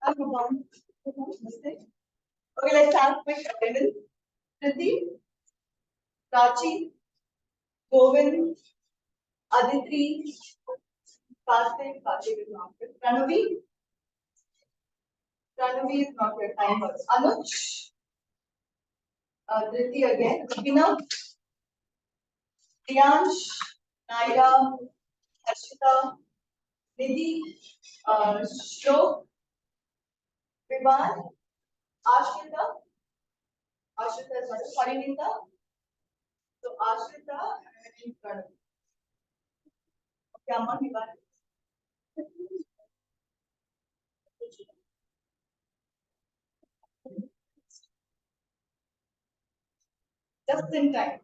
Okay, let's have quick attendance. Priti, Prachi, Govind, Aditri, Karthik is not here. Pranavi is not here. Time was. Anuj, Priti again. Rubina, Priyansh, Naira, Harshita, Nidhi, Shlok, Vivan, Ashrita, Ashrita is not Parinita. So Ashrita and Pranavi. Okay, Amma, Vivan. Just in time.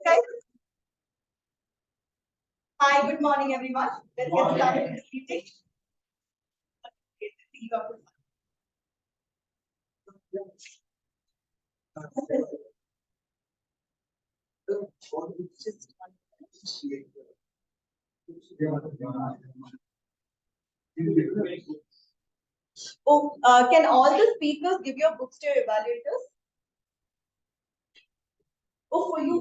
Okay. Hi, good morning, everyone. Let's get started with the meeting. Oh, can all the speakers give your books to your evaluators? Oh, for you.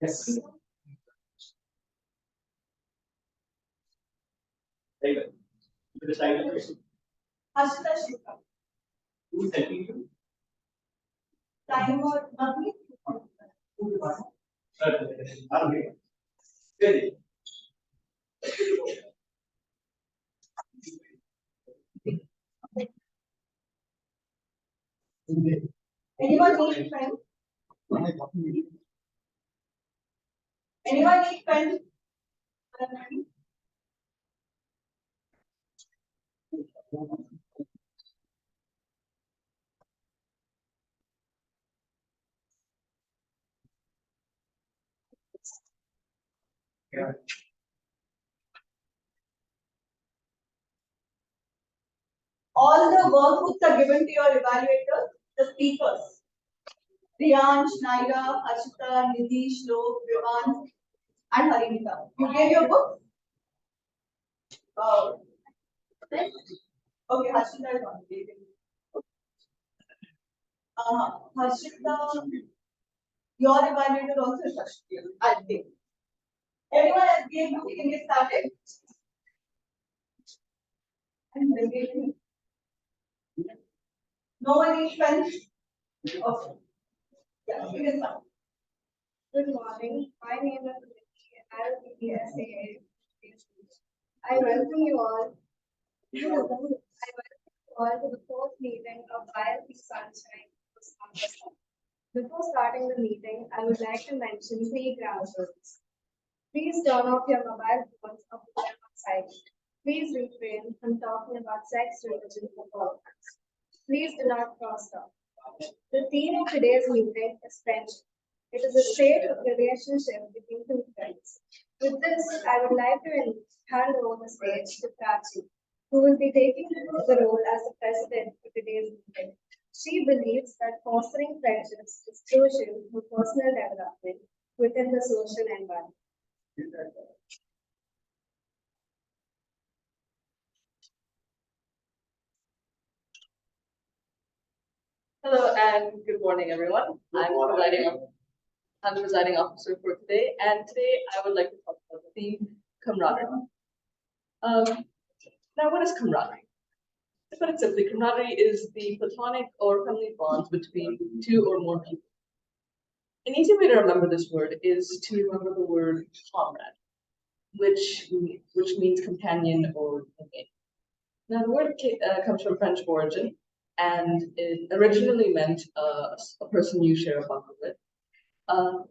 Yes. David, you decide the question. Harshita Shikha. Who is helping you? Time or nothing? I'm here. Ready. Anyone need pen? Anyone need pen? Yeah. All the workbooks are given to your evaluators, the speakers. Priyansh, Naira, Ashita, Nidhi, Shlok, Vivan, and Harinita. You gave your book? Okay, Harshita is on. Harshita, your evaluator also is Harshita, I think. Everyone has gave book, you can get started. No one needs pen? Okay. Yeah, you can start. Good morning. My name is Vicky and I will be the SAA. I welcome you all. I welcome you all to the fourth meeting of YLP Sunshine. Before starting the meeting, I would like to mention 3 ground rules. Please turn off your mobile phones or put them on silent. Please refrain from talking about sex, religion, or politics. Please do not cross talk. The theme of today's meeting is friendship. It is a state of relationship between two friends. With this, I would like to hand over the stage to Prachi, who will be taking the role as the president for today's meeting. She believes that fostering friendships is crucial for personal development within the social environment. Hello and good morning, everyone. I'm the presiding officer for today, and today I would like to talk about the theme camaraderie. Now, what is camaraderie? To put it simply, camaraderie is the platonic or friendly bonds between 2 or more people. An easy way to remember this word is to remember the word comrade. which means companion or roommate. Now, the word comes from French origin, and it originally meant a person you share a bunk with.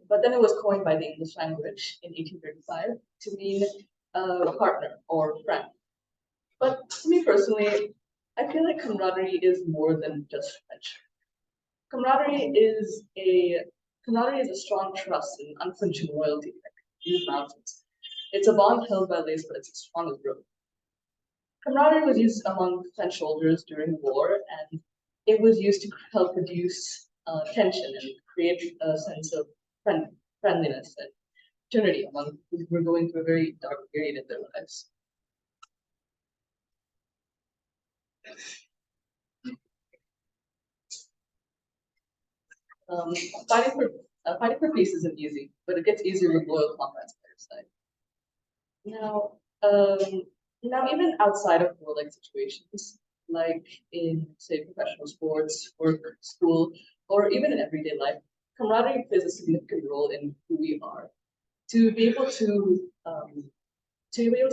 But then it was coined by the English language in 1835 to mean a partner or friend. But to me personally, I feel like camaraderie is more than just friendship. Camaraderie is a strong trust and unflinching loyalty like these mountains. It's a bond held by lace, but it's as strong as rope. Camaraderie was used among French soldiers during the war, and it was used to help reduce tension and create a sense of friendliness and fraternity among who were going through a very dark period in their lives. Um, fighting for fighting for peace isn't easy, but it gets easier with loyal comrades by your side. Now, now even outside of warlike situations, like in say professional sports, work, school, or even in everyday life, camaraderie plays a significant role in who we are. To be able to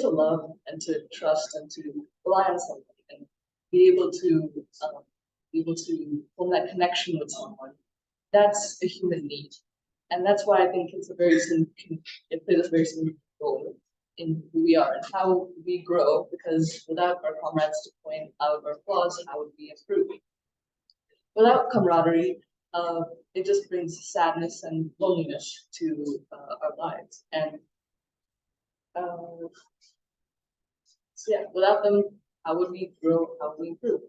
love and to trust and to rely on somebody and be able to form that connection with someone, that's a human need. And that's why I think it plays a very significant role in who we are and how we grow, because without our comrades to point out our flaws, how would we improve? Without camaraderie, it just brings sadness and loneliness to our lives. And so yeah, without them, how would we grow? How would we improve?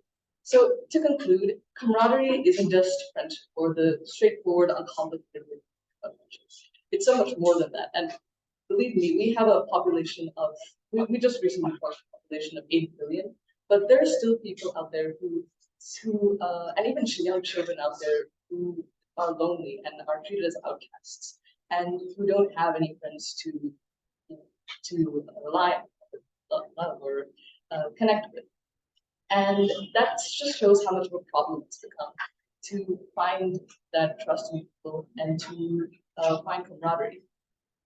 So to conclude, camaraderie isn't just friendship or the straightforward, uncomplicated way of friendship. It's so much more than that. And believe me, we have a population of, we just recently crossed a population of 80 billion, but there are still people out there who and even young children out there who are lonely and are treated as outcasts and who don't have any friends to rely on or connect with. And that just shows how much of a problem it's become to find that trust in people and to find camaraderie.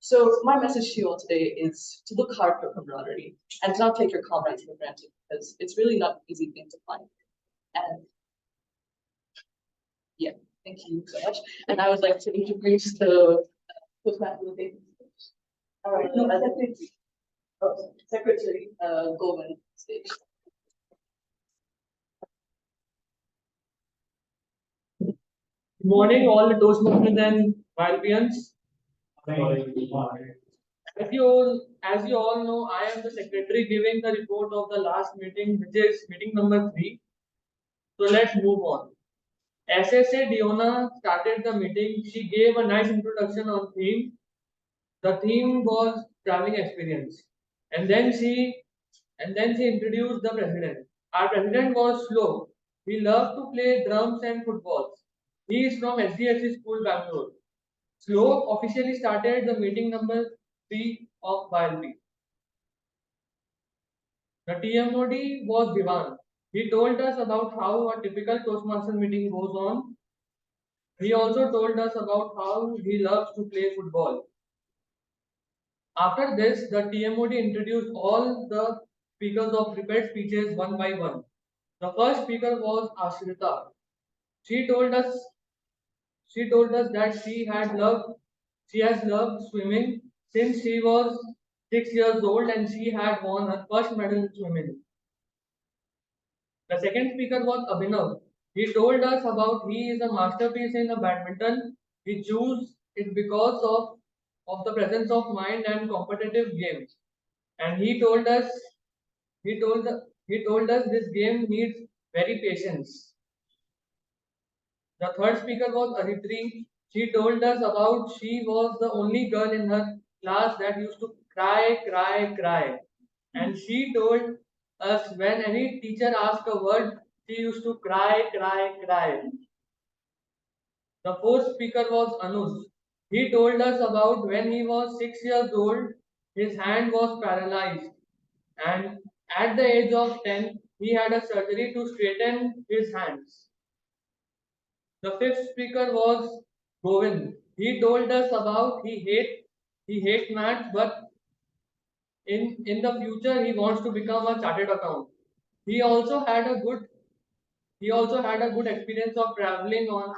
So my message to you all today is to look hard for camaraderie and to not take your comrades for granted, because it's really not an easy thing to find. And yeah, thank you so much. And I would like to introduce the Toastmasters of the day. Secretary Goldman stage. Good morning, all the Toastmasters and YLPians. As you all know, I am the secretary giving the report of the last meeting, which is meeting number 3. So let's move on. SSA Diona started the meeting. She gave a nice introduction on theme. The theme was traveling experience, and then she introduced the president. Our president was slow. He loved to play drums and footballs. He is from SDSC School, Bangalore. Slow officially started the meeting number 3 of YLP. The TMOD was Divan. He told us about how a typical Toastmaster meeting goes on. He also told us about how he loves to play football. After this, the TMOD introduced all the speakers of prepared speeches one by one. The first speaker was Ashrita. She told us that she has loved swimming since she was 6 years old and she had won her first medal in swimming. The second speaker was Abhinav. He told us about he is a masterpiece in the badminton. He chose it because of the presence of mind and competitive games. And he told us this game needs very patience. The third speaker was Aditri. She told us about she was the only girl in her class that used to cry, cry, cry. And she told us when any teacher asked a word, she used to cry, cry, cry. The fourth speaker was Anuj. He told us about when he was 6 years old, his hand was paralyzed. And at the age of 10, he had a surgery to straighten his hands. The fifth speaker was Govind. He told us about he hate maths, in the future he wants to become a chartered accountant. He also had a good experience of traveling on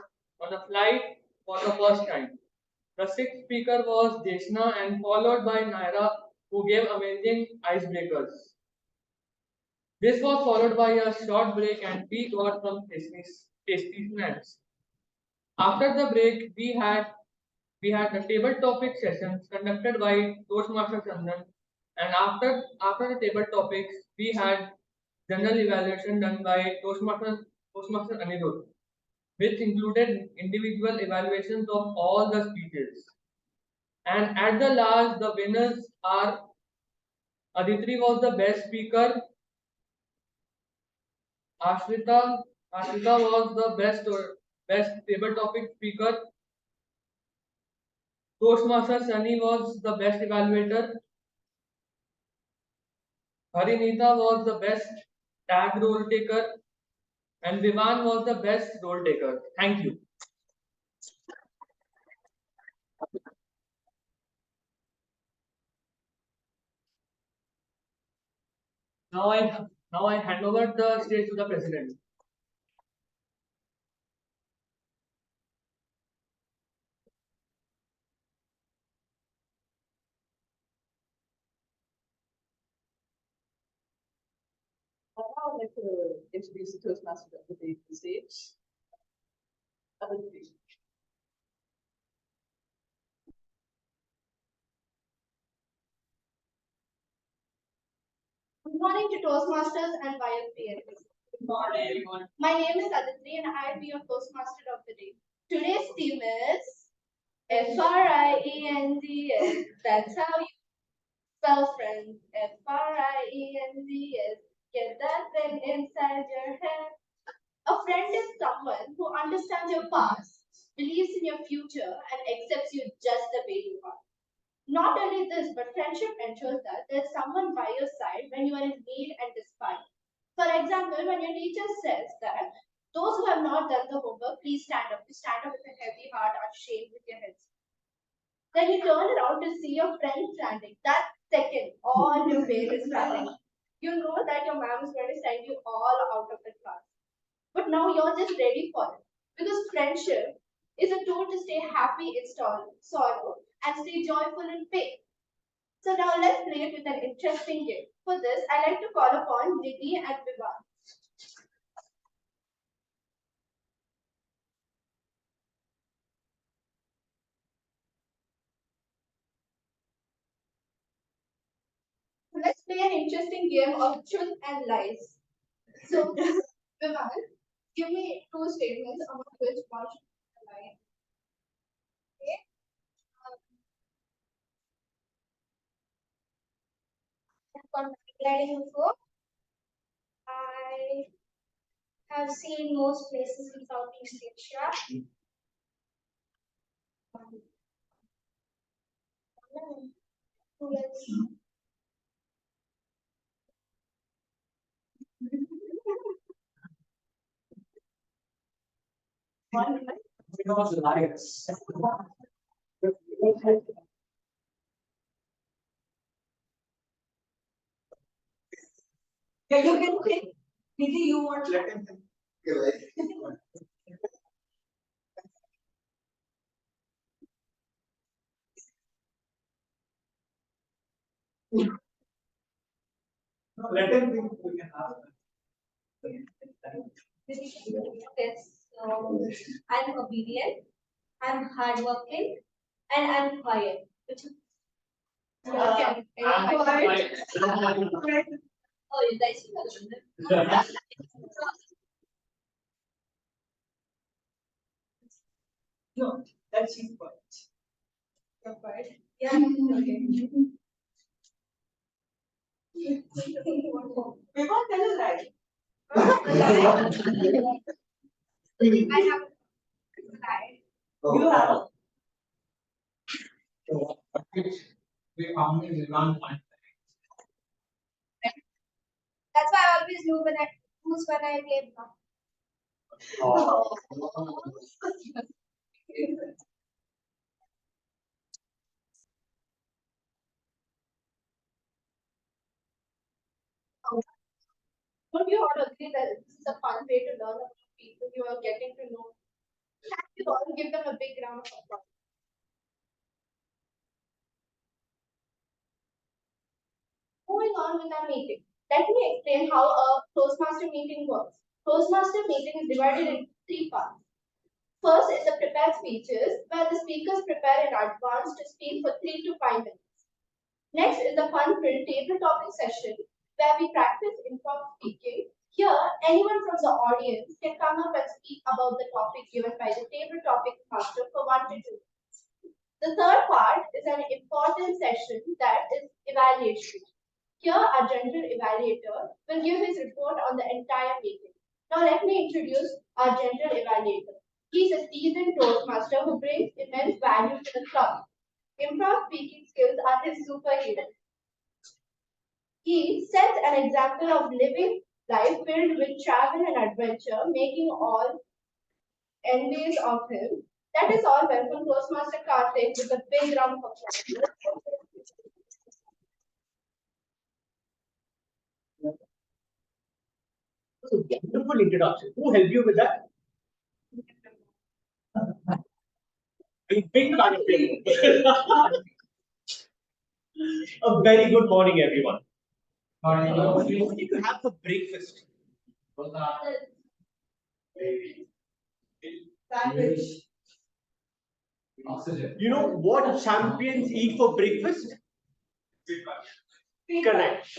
a flight for the first time. The sixth speaker was Deshna and followed by Naira, who gave amazing icebreakers. This was followed by a short break and we got some tasty snacks. After the break, we had the table topic sessions conducted by Toastmaster Chandan, and after the table topics, we had general evaluation done by Toastmaster Anirudh, which included individual evaluations of all the speeches. And at the last, the winners are Aditri was the best speaker, Ashrita was the best table topic speaker, Toastmaster Sunny was the best evaluator, Harinita was the best tag role taker, and Vivan was the best role taker. Thank you. Now I hand over the stage to the president. Now I would like to introduce the Toastmaster of the day to the stage. Aditri. Good morning to Toastmasters and YLP. Good morning. My name is Aditri and I'll be your Toastmaster of the day. Today's theme is FRIENDS. That's how you spell friends. FRIENDS. Get that thing inside your head. A friend is someone who understands your past, believes in your future, and accepts you just the way you are. Not only this, but friendship ensures that there's someone by your side when you are in need and despair. For example, when your teacher says that those who have not done the homework, please stand up. You stand up with a heavy heart, ashamed with your heads. Then you turn around to see your friend standing. That second, all your pain is running. You know that your mom is going to send you all out of the class. But now you're just ready for it. Because friendship is a tool to stay happy in sorrow and stay joyful in pain. So now let's play it with an interesting game. For this, I like to call upon Nidhi and Vivan. Let's play an interesting game of truth and lies. So, Vivan, give me two statements about which one should be a lie. Okay? I've got paragliding before. I have seen most places in Southeast Asia. Who else? Because liars. Yeah, you can think. Nidhi, you want to? Let him think. No, let him think. We can ask him. Yes, so I'm obedient, I'm hardworking, and I'm quiet. Which is okay. I'm Quiet. quiet. Oh, you guys know. No, that's his point. You're quiet. Yeah. Okay. We won't tell a lie. I have lie. You have. We found in one point. That's why I always know when I choose when I get wrong. Oh. Don't you all agree that this is a fun way to learn about people you are getting to know? Thank you all. Give them a big round of applause. Moving on with our meeting. Let me explain how a Toastmaster meeting works. Toastmaster meeting is divided into three parts. First is the prepared speeches, where the speakers prepare in advance to speak for 3 to 5 minutes. Next is the fun-filled table topic session, where we practice improv speaking. Here, anyone from the audience can come up and speak about the topic given by the table topic master for 1 to 2 minutes. The third part is an important session that is evaluation. Here, our general evaluator will give his report on the entire meeting. Now, let me introduce our general evaluator. He is a seasoned Toastmaster who brings immense value to the club. Improv speaking skills are his superhero. He sets an example of living life filled with travel and adventure, making all envious of him. That is all. Welcome Toastmaster Karthik with a big round of applause. That's a wonderful introduction. Who helped you with that? Big fan of him. A very good morning, everyone. What did you have for breakfast? Sandwich. You know what champions eat for breakfast? Correct.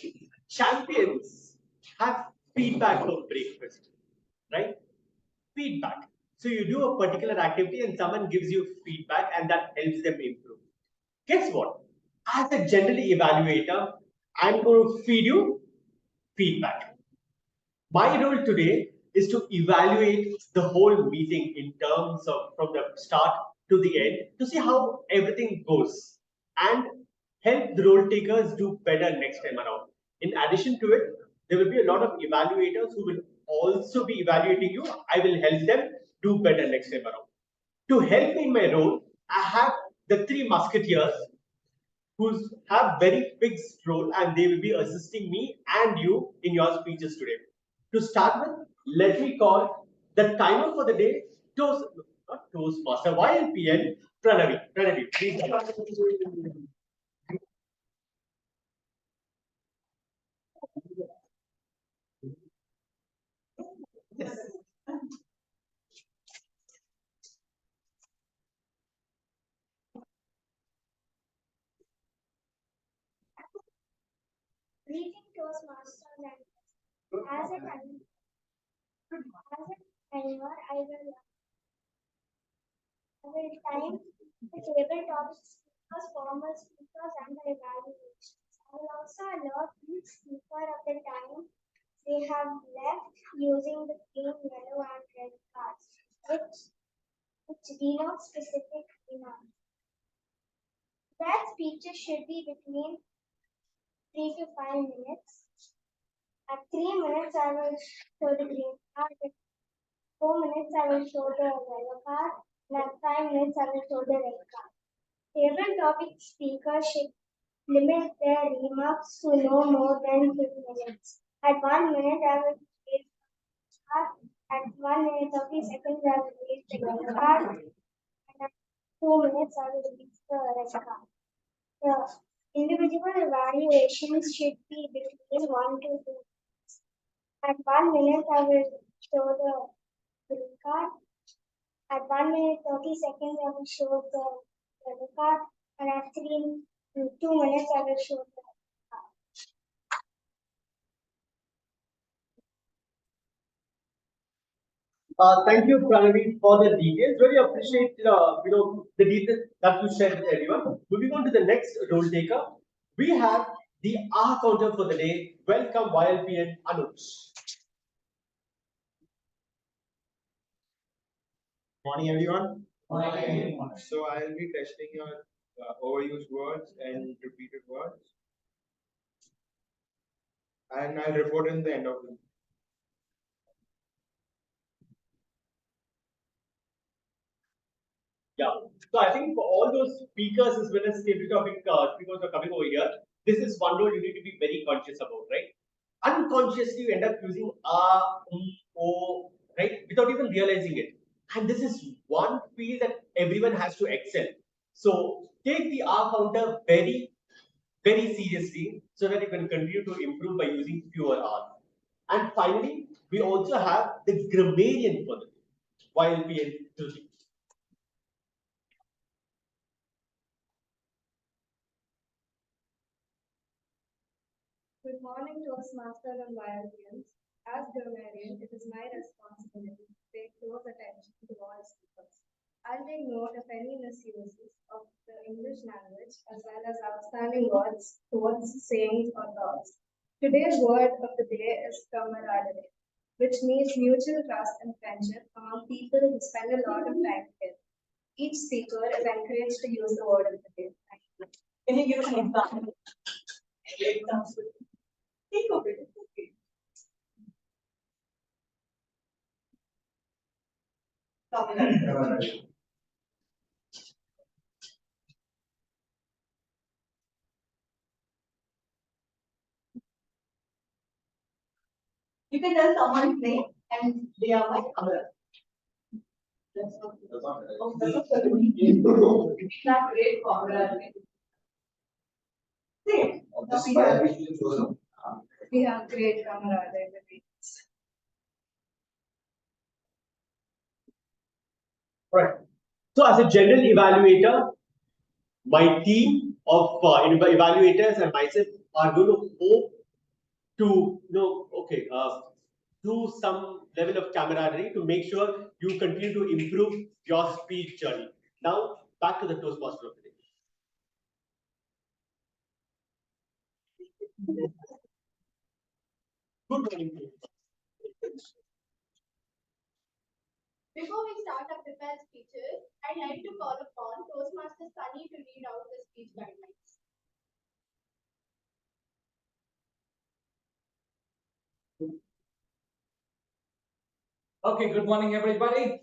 Champions have feedback for breakfast, right? Feedback. So you do a particular activity and someone gives you feedback and that helps them improve. Guess what? As a general evaluator, I'm going to feed you feedback. My role today is to evaluate the whole meeting in terms of from the start to the end to see how everything goes and help the role takers do better next time around. In addition to it, there will be a lot of evaluators who will also be evaluating you. I will help them do better next time around. To help me in my role, I have the three musketeers who have very fixed role and they will be assisting me and you in your speeches today. To start with, let me call the timer for the day, not Toastmaster, YLPN, Pranavi. Pranavi, please. Yes. Greeting Toastmasters and as a timer, I will time the table topics, speakers, formal speakers, and the evaluations. I will also alert each speaker of the time they have left using the green, yellow, and red cards, which denote specific demands. That speeches should be between 3 to 5 minutes. At 3 minutes, I will show the green card. At 4 minutes, I will show the yellow card. And at 5 minutes, I will show the red card. Table topic speakers should limit their remarks to no more than 2 minutes. At 1 minute, I will raise the card. At 1 minute 30 seconds, I will raise the yellow card. And at 2 minutes, I will raise the red card. The individual evaluations should be between 1 to 2. At 1 minute, I will show the green card. At 1 minute 30 seconds, I will show the yellow card. And at 2 minutes, I will show the card. Thank you, Pranavi, for the details. Really appreciate the details that you shared with everyone. Moving on to the next role taker, we have the R counter for the day. Welcome, YLPN Anuj. Morning, everyone. Morning. So I'll be testing your overused words and repeated words, and I'll report in the end of the. Yeah. So I think for all those speakers as well as table topic speakers who are coming over here, this is one role you need to be very conscious about, right? unconsciously you end up using o, right, without even realizing it. And this is one field that everyone has to excel. So take the R counter very seriously so that you can continue to improve by using fewer R. And finally, we also have the grammarian for the YLP and tilting. Good morning, Toastmasters and YLPians. As grammarian, it is my responsibility to pay close attention to all speakers. I'll take note of any misuses of the English language as well as outstanding words, quotes, sayings, or thoughts. Today's word of the day is camaraderie, which means mutual trust and friendship among people who spend a lot of time together. Each speaker is encouraged to use the word of the day. Thank you. Can you give an example? Think of it. It's okay. Camaraderie. You can tell someone's name and they are my camera. That's not that great camaraderie. See, We have great camaraderie with us. Right. So as a general evaluator, my team of evaluators and myself are going to hope to do some level of camaraderie to make sure you continue to improve your speech journey. Now back to the Toastmaster of the day. Good morning to you. Before we start our prepared speeches, I'd like to call upon Toastmaster Sunny to read out the speech guidelines. Okay, good morning, everybody.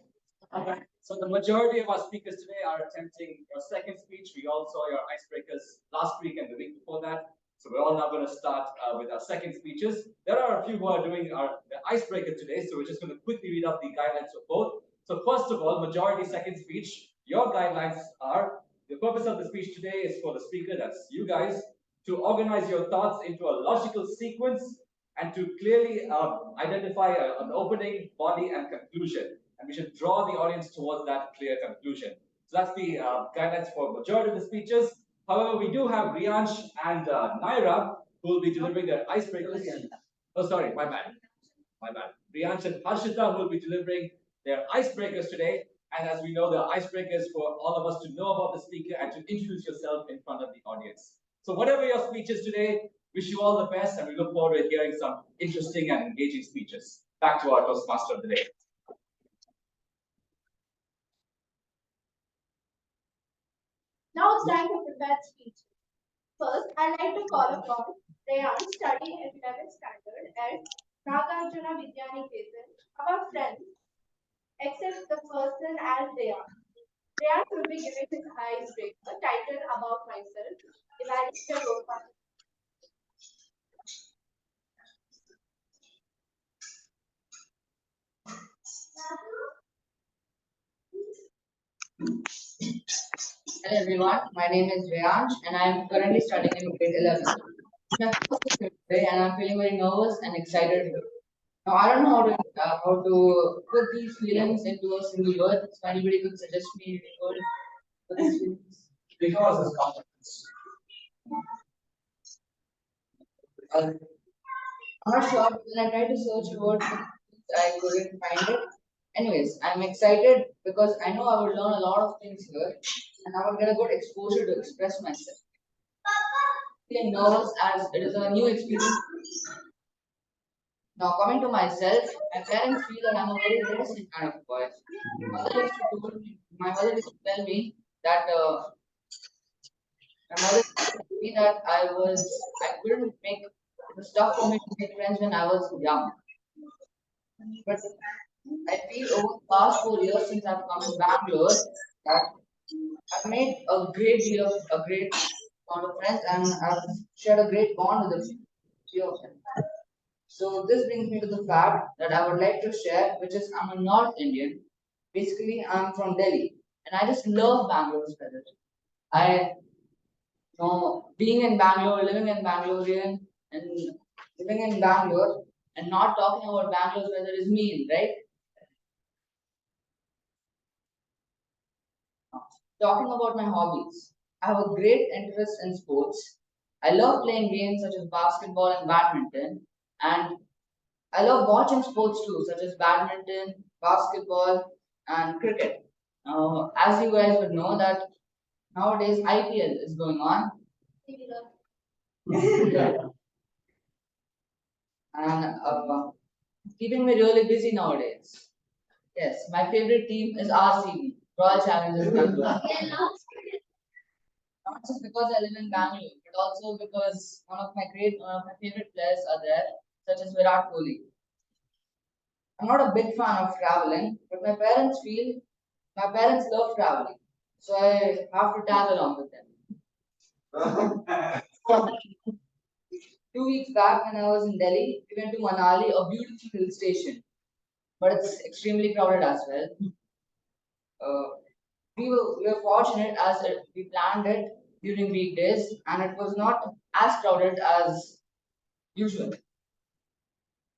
So the majority of our speakers today are attempting your second speech. We all saw your icebreakers last week and the week before that. So we're all now going to start with our second speeches. There are a few who are doing the icebreaker today, so we're just going to quickly read out the guidelines for both. So first of all, majority second speech, your guidelines are, the purpose of the speech today is for the speaker, that's you guys, to organize your thoughts into a logical sequence and to clearly identify an opening, body, and conclusion. And we should draw the audience towards that clear conclusion. So that's the guidelines for majority of the speeches. However, we do have Riyansh and Naira who will be delivering their icebreakers. Oh, sorry, my bad. My bad. Riyansh and Harshita will be delivering their icebreakers today. And as we know, the icebreakers for all of us to know about the speaker and to introduce yourself in front of the audience. So whatever your speech is today, wish you all the best, and we look forward to hearing some interesting and engaging speeches. Back to our Toastmaster of the day. Now it's time for prepared speeches. First, I'd like to call upon Rayan studying at 11th standard at Nagarjuna Vidyaniketan. Our friends, accept the person as they are. Rayan will be giving his icebreaker titled About Myself. Evaluate your participation. Hello everyone, my name is Rayansh and I am currently studying in grade 11. It's my first day today and I'm feeling very nervous and excited. Now I don't know how to put these feelings into a single word. So anybody could suggest me a word for these feelings? Because it's confidence. I'm not sure. When I tried to search a word for these, I couldn't find it. Anyways, I'm excited because I know I would learn a lot of things here and I would get a good exposure to express myself. Feeling nervous as it is a new experience. Now, coming to myself, my parents feel that I'm a very reticent kind of boy. My mother used to tell me that I couldn't make it was tough for me to make friends when I was young. But I feel over the past 4 years since I've come in Bangalore that I've made a great amount of friends and I've shared a great bond with a few of them. So this brings me to the fact that I would like to share, which is I'm a North Indian. Basically, I'm from Delhi, and I just love Bangalore's weather. I know being in Bangalore, living in Bangalorean, and living in Bangalore, and not talking about Bangalore's weather is mean, right? Talking about my hobbies, I have a great interest in sports. I love playing games such as basketball and badminton, and I love watching sports too, such as badminton, basketball, and cricket. As you guys would know that nowadays IPL is going on, and keeping me really busy nowadays. Yes, my favorite team is RCB, Royal Challengers Bangalore. Not just because I live in Bangalore, but also because one of my favorite players are there, such as Virat Kohli. I'm not a big fan of traveling, but my parents love traveling, so I have to tag along with them. 2 weeks back, when I was in Delhi, we went to Manali, a beautiful hill station, but it's extremely crowded as well. Uh, we were fortunate as we planned it during weekdays, and it was not as crowded as usual.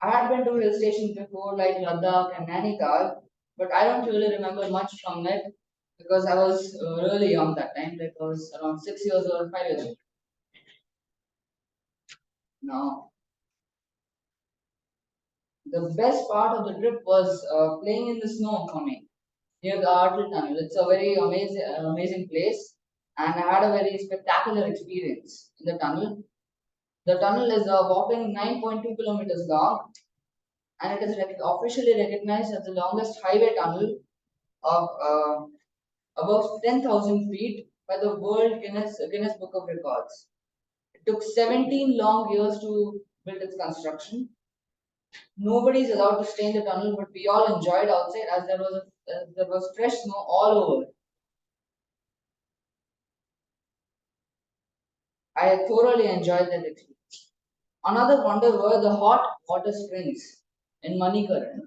I had been to hill stations before, like Ladakh and Nainital, but I don't really remember much from it because I was really young that time, like I was around 6 years or 5 years old. Now, the best part of the trip was playing in the snow for me near the Artel Tunnel. It's a very amazing place, and I had a very spectacular experience in the tunnel. The tunnel is a whopping 9.2 kilometers long, and it is officially recognized as the longest highway tunnel of above 10,000 feet by the World Guinness Book of Records. It took 17 long years to build its construction. Nobody is allowed to stay in the tunnel, but we all enjoyed outside as there was fresh snow all over. I thoroughly enjoyed that experience. Another wonder were the hot water springs in Manikaran.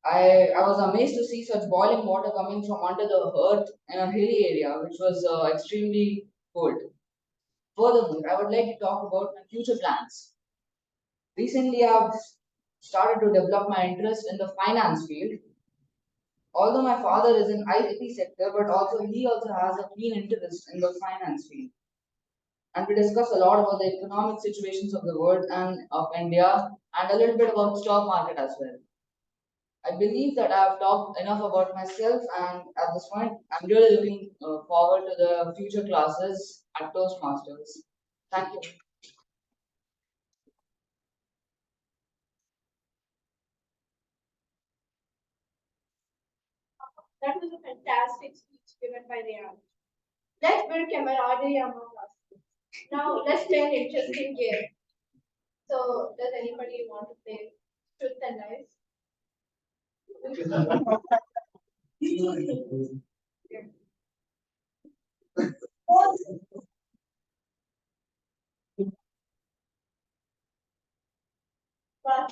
I was amazed to see such boiling water coming from under the earth in a hilly area, which was extremely cold. Furthermore, I would like to talk about my future plans. Recently, I've started to develop my interest in the finance field. Although my father is in IT sector, but also he also has a keen interest in the finance field. And we discuss a lot about the economic situations of the world and of India, and a little bit about the stock market as well. I believe that I have talked enough about myself, and at this point, I'm really looking forward to the future classes at Toastmasters. Thank you. That was a fantastic speech given by Rayan. Let's build camaraderie among us. Now let's play an interesting game. So, does anybody want to play truth and lies? But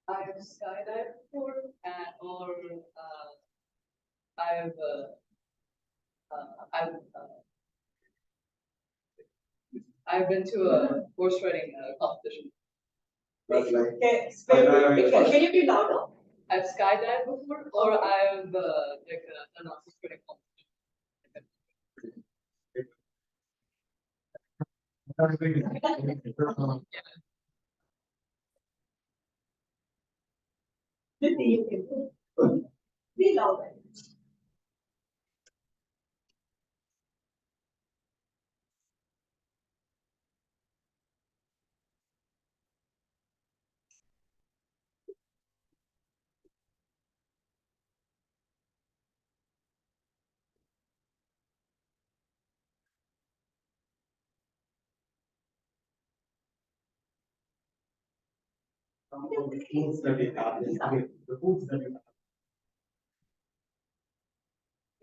I've skydived before, or I've I've I've been to a horse riding competition. Okay, can you be louder? I've skydived before, or I've done a horse riding competition. Be louder. Some of the foods that we have, the foods that we have.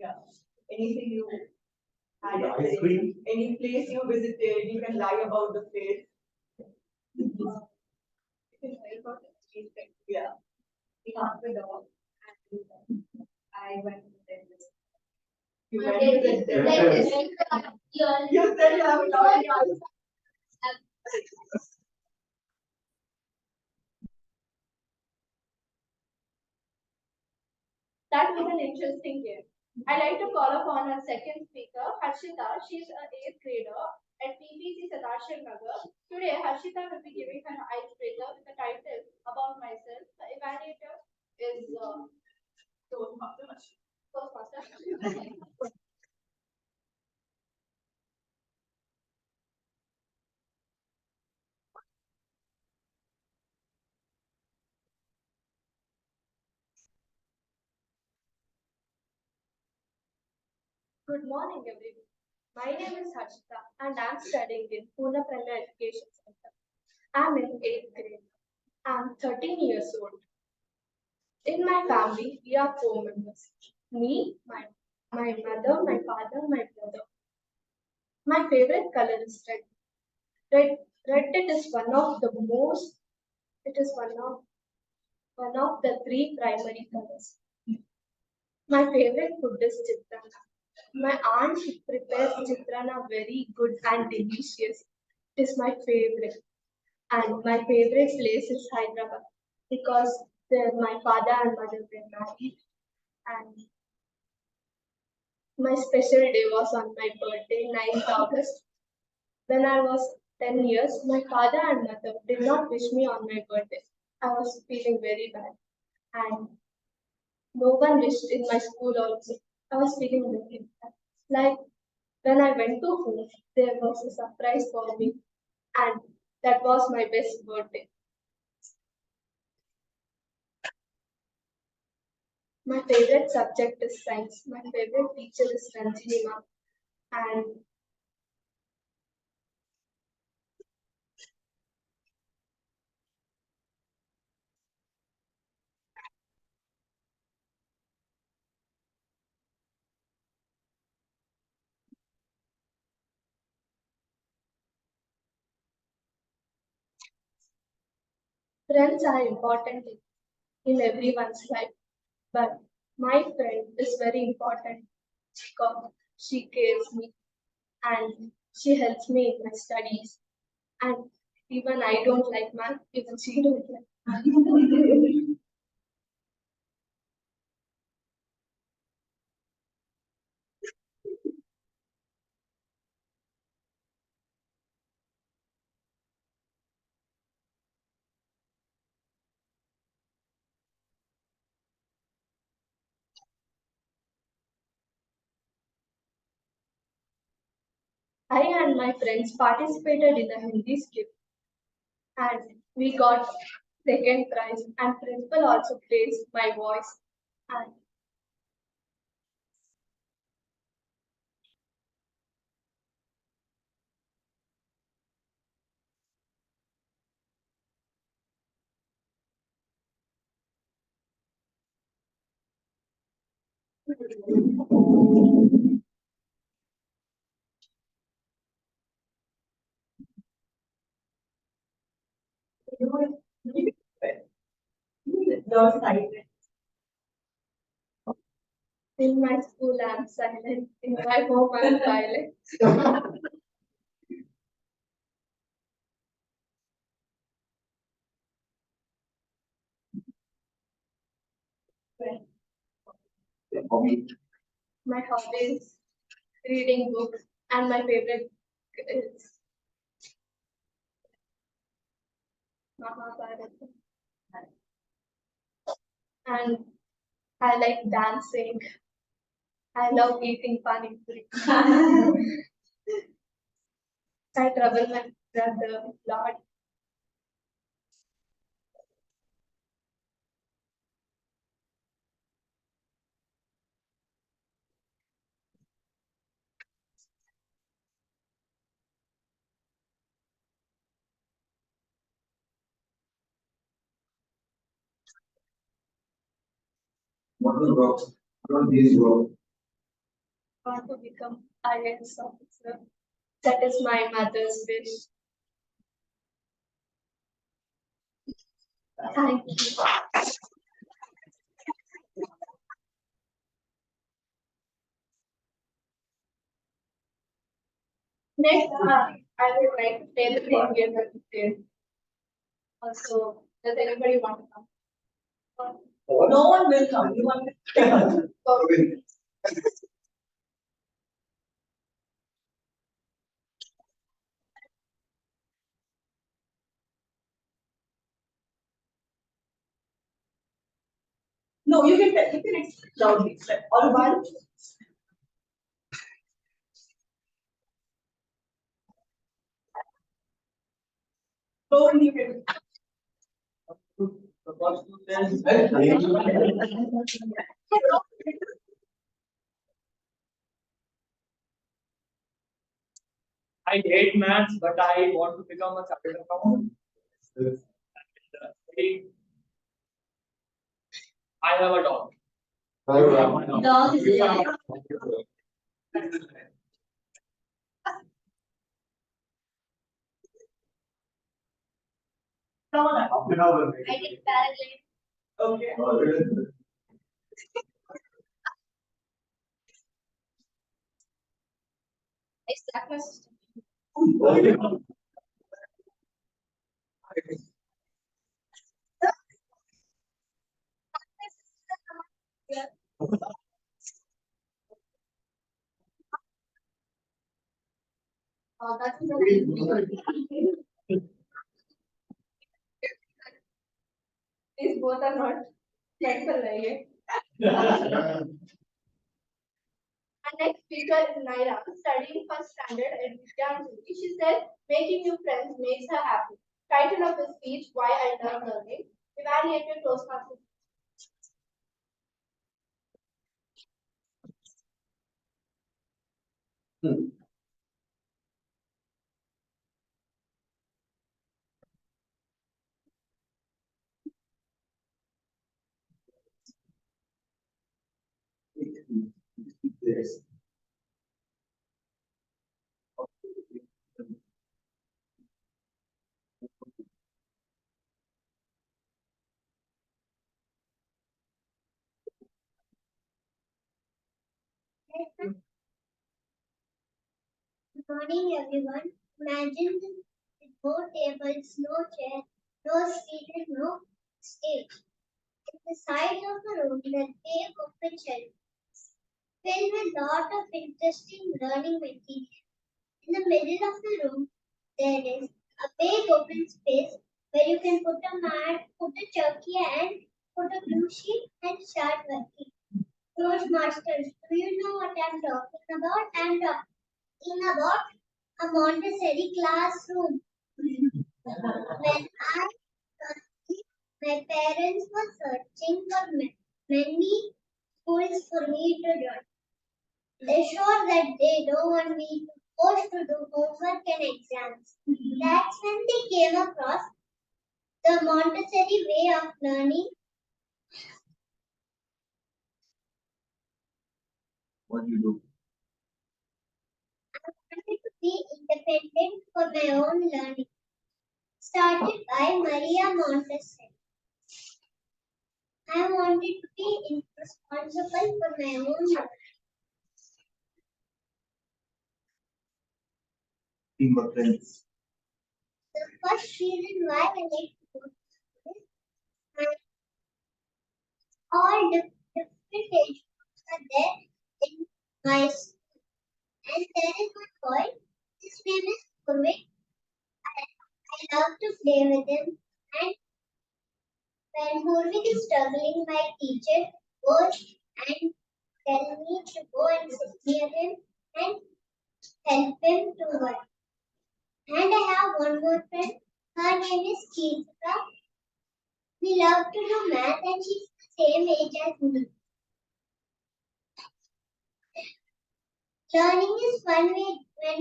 Yeah. Anything you had? The ice cream. Any place you visited, you can lie about the place. Yeah. We got the dog and I went to the dentist. You went to the dentist. You said you have a dog. That was an interesting game. I'd like to call upon our second speaker, Harshita. She's an 8th grader at PPC Sadarshil Nagar. Today, Harshita will be giving her icebreaker with the title About Myself. The evaluator is Toastmasters. Good morning, everyone. My name is Harshita and I'm studying in Pune Primary Education Center. I'm in 8th grade. I'm 13 years old. In my family, we are 4 members. Me, my mother, my father, my brother. My favorite color is red. Red it is one of the most, it is one of the three primary colors. My favorite food is chitrana. My aunt prepares chitrana very good and delicious. It is my favorite. And my favorite place is Hyderabad because there my father and mother were married. And my special day was on my birthday, 9th August. When I was 10 years, my father and mother did not wish me on my birthday. I was feeling very bad. And no one wished in my school also. I was feeling very bad. Like when I went to home, there was a surprise for me. And that was my best birthday. My favorite subject is science. My favorite teacher is Ranjini ma'am. And friends are important in everyone's life. But my friend is very important because she cares me and she helps me in my studies. And even I don't like math, even she don't like math. I and my friends participated in the Hindi skit and we got second prize and principal also praised my voice and Your side. in my school I'm silent, in my home I'm silent. My hobby is reading books and my favorite is Mahabharata. And I like dancing. I love eating pani puri. I trouble my brother a lot. Want to become IAS officer. That is my mother's wish. Thank you. Next, I would like to play the same game that we played. Also, does anybody want to come? No one will come. You want to No, you can explain loudly. Or one. No, you can. The first two says, I hate maths, but I want to become a chartered accountant. And, three, I have a dog. Dog is there. Come on. I did paragliding. Okay. I slapped my sister. That's These both are not mental, right? Our next speaker is Naira, studying first standard at Vidyanjali. She said, making new friends makes her happy. Title of the speech, Why I Love Learning. Evaluated Toastmasters. Good morning, everyone. Imagine with no tables, no chair, no seat, and no stage. At the side of the room, there is a big open shelf filled with lot of interesting learning material. In the middle of the room, there is a big open space where you can put a mat, put a turkey, and put a blue sheet and start working. Toastmasters, do you know what I'm talking about? I'm talking about a Montessori classroom. When I was my parents were searching for many schools for me to join. They sure that they don't want me to forced to do homework and exams. That's when they came across the Montessori way of learning. What do you do? I wanted to be independent for my own learning. Started by Maria Montessori. I wanted to be responsible for my own learning. Teamwork friends. The first reason why I like to go to school is all the different age groups are there in my school. And there is one boy, his name is Purvik. I love to play with him. And when Purvik is struggling, my teacher goes and tell me to go and sit near him and help him to work. And I have one more friend. Her name is Cheetika. We love to do math and she's the same age as me. Learning is fun when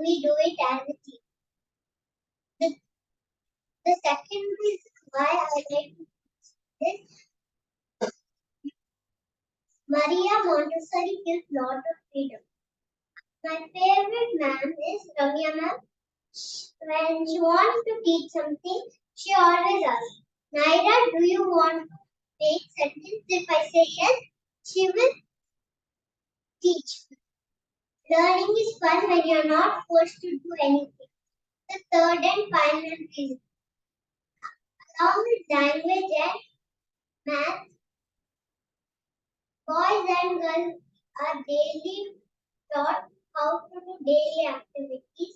we do it as a team. The second reason why I like this, Maria Montessori gives lot of freedom. My favorite ma'am is Ramya ma'am. When she wants to teach something, she always asks, Naira, do you want to make sentence? If I say yes, she will teach. Learning is fun when you're not forced to do anything. The third and final reason. Along with language and math, boys and girls are daily taught how to do daily activities.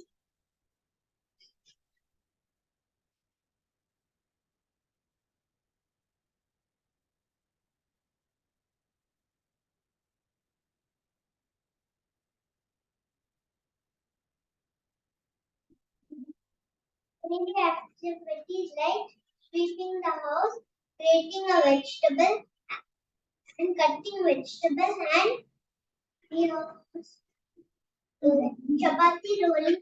Daily activities like sweeping the house, grating a vegetable, and cutting vegetables, and you know, chapati rolling,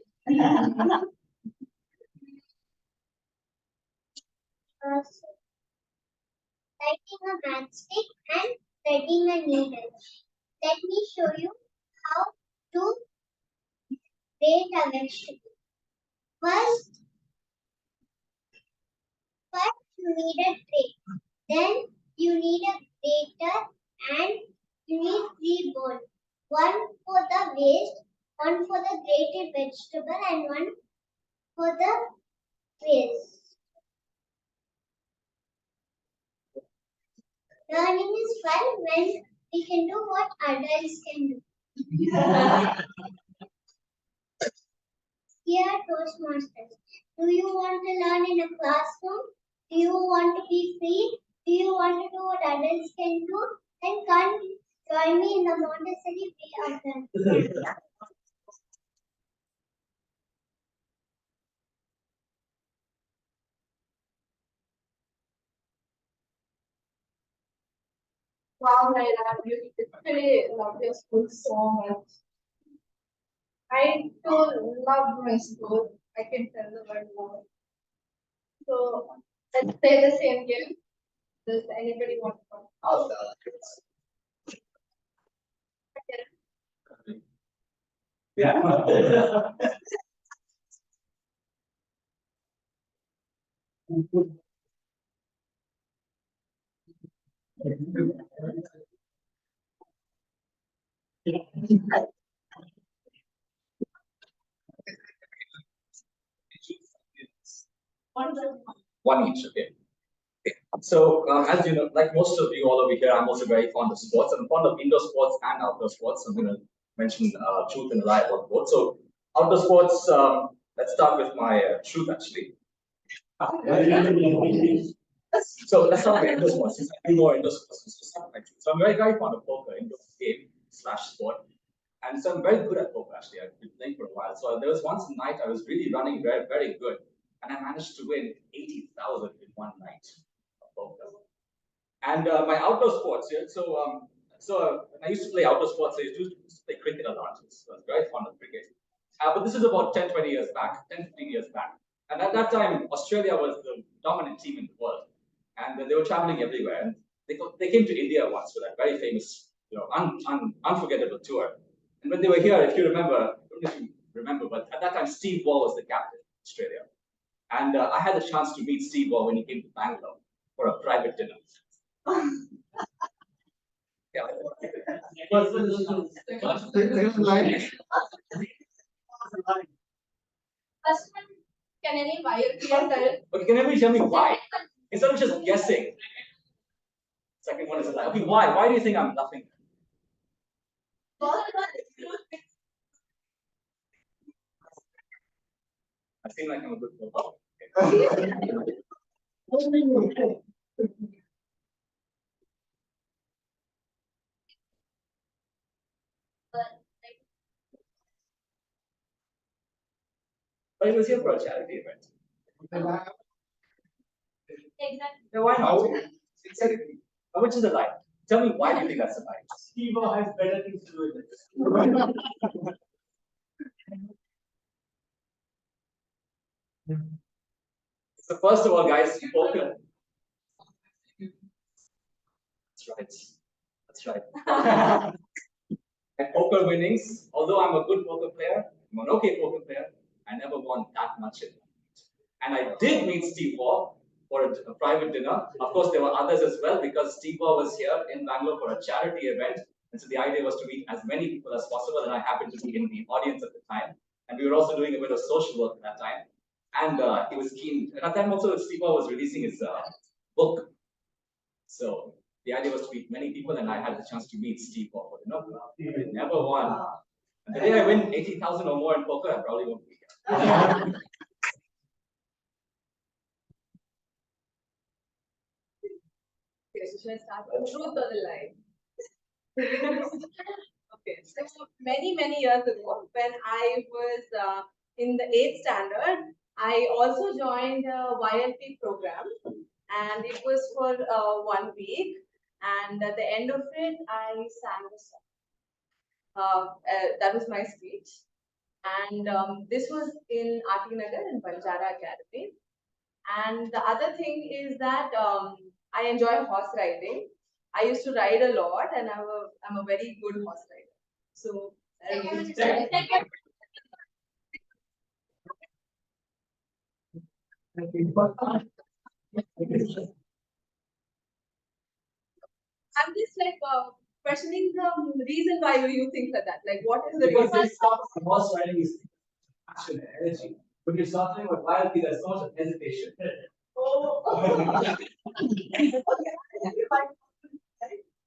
lighting a matchstick, and threading a needle. Let me show you how to grate a vegetable. First, you need a tray. Then you need a grater and you need 3 bowls. One for the waste, one for the grated vegetable, and one for the waste. Learning is fun when we can do what adults can do. Here are Toastmasters. Do you want to learn in a classroom? Do you want to be free? Do you want to do what adults can do? Then come join me in the Montessori way of learning. Wow, Naira, you literally love your school so much. I too love my school. I can tell the word more. So let's play the same game. Does anybody want to talk? Yeah. One each, okay. So, as you know, like most of you all over here, I'm also very fond of sports. I'm fond of indoor sports and outdoor sports. I'm going to mention truth and lie about both. So, outdoor sports, let's start with my truth actually. So, let's start with indoor sports. Since I do more indoor sports, to start my truth. So, I'm very, very fond of poker, indoor game slash sport. And so, I'm very good at poker actually. I've been playing for a while. So, there was once a night I was really running very, very good. And I managed to win 80,000 in one night of poker. And my outdoor sports, yeah. So when I used to play outdoor sports, I used to play cricket a lot. So I was very fond of cricket. But this is about 10, 20 years back, 10, 15 years back. And at that time, Australia was the dominant team in the world. And they were traveling everywhere. And they came to India once for that very famous, unforgettable tour. And when they were here, if you remember, I don't know if you remember, but at that time, Steve Waugh was the captain of Australia. And I had the chance to meet Steve Waugh when he came to Bangalore for a private dinner. Yeah. First one, can any YLP tell? Okay, can everybody tell me why? Instead of just guessing. Second one is a lie. Okay, why? Why do you think I'm laughing? I seem like I'm a good girl. But it was here for a charity event. Exactly. Yeah, why not? How much is a lie? Tell me why do you think that's a lie? Steve has better things to do with it. So first of all, guys, poker. That's right. That's right. And poker winnings, although I'm a good poker player, I'm an okay poker player, I never won that much in it. And I did meet Steve Waugh for a private dinner. Of course, there were others as well because Steve Waugh was here in Bangalore for a charity event. And so the idea was to meet as many people as possible. And I happened to be in the audience at the time. And we were also doing a bit of social work at that time. And he was keen. At that time also, Steve Waugh was releasing his book. So the idea was to meet many people, and I had the chance to meet Steve Waugh. I never won. And the day I win 80,000 or more in poker, I probably won't be here. Okay, so should I start with the truth or the lie? Okay, so many years ago, when I was in the 8th standard, I also joined a YLP program, and it was for 1 week. And at the end of it, I sang a song. That was my speech. And this was in RT Nagar in Banjara Academy. And the other thing is that I enjoy horse riding. I used to ride a lot, and I'm a very good horse rider. So I'm just like questioning the reason why you think like that. Like, what is the Because reason? this stuff, horse riding is passion and energy. When you're talking about YLP, there's so much hesitation. Oh.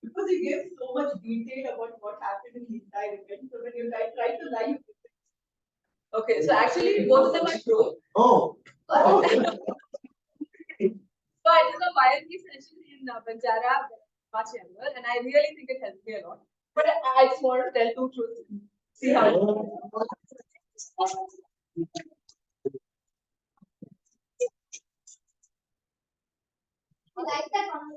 Because you give so much detail about what happened in the entire event. So when you try to lie. Okay, so actually both of them are true. Oh. So I took a YLP session in Banjara much younger, and I really think it helped me a lot. But I just want to tell two truths. See how it I like that one.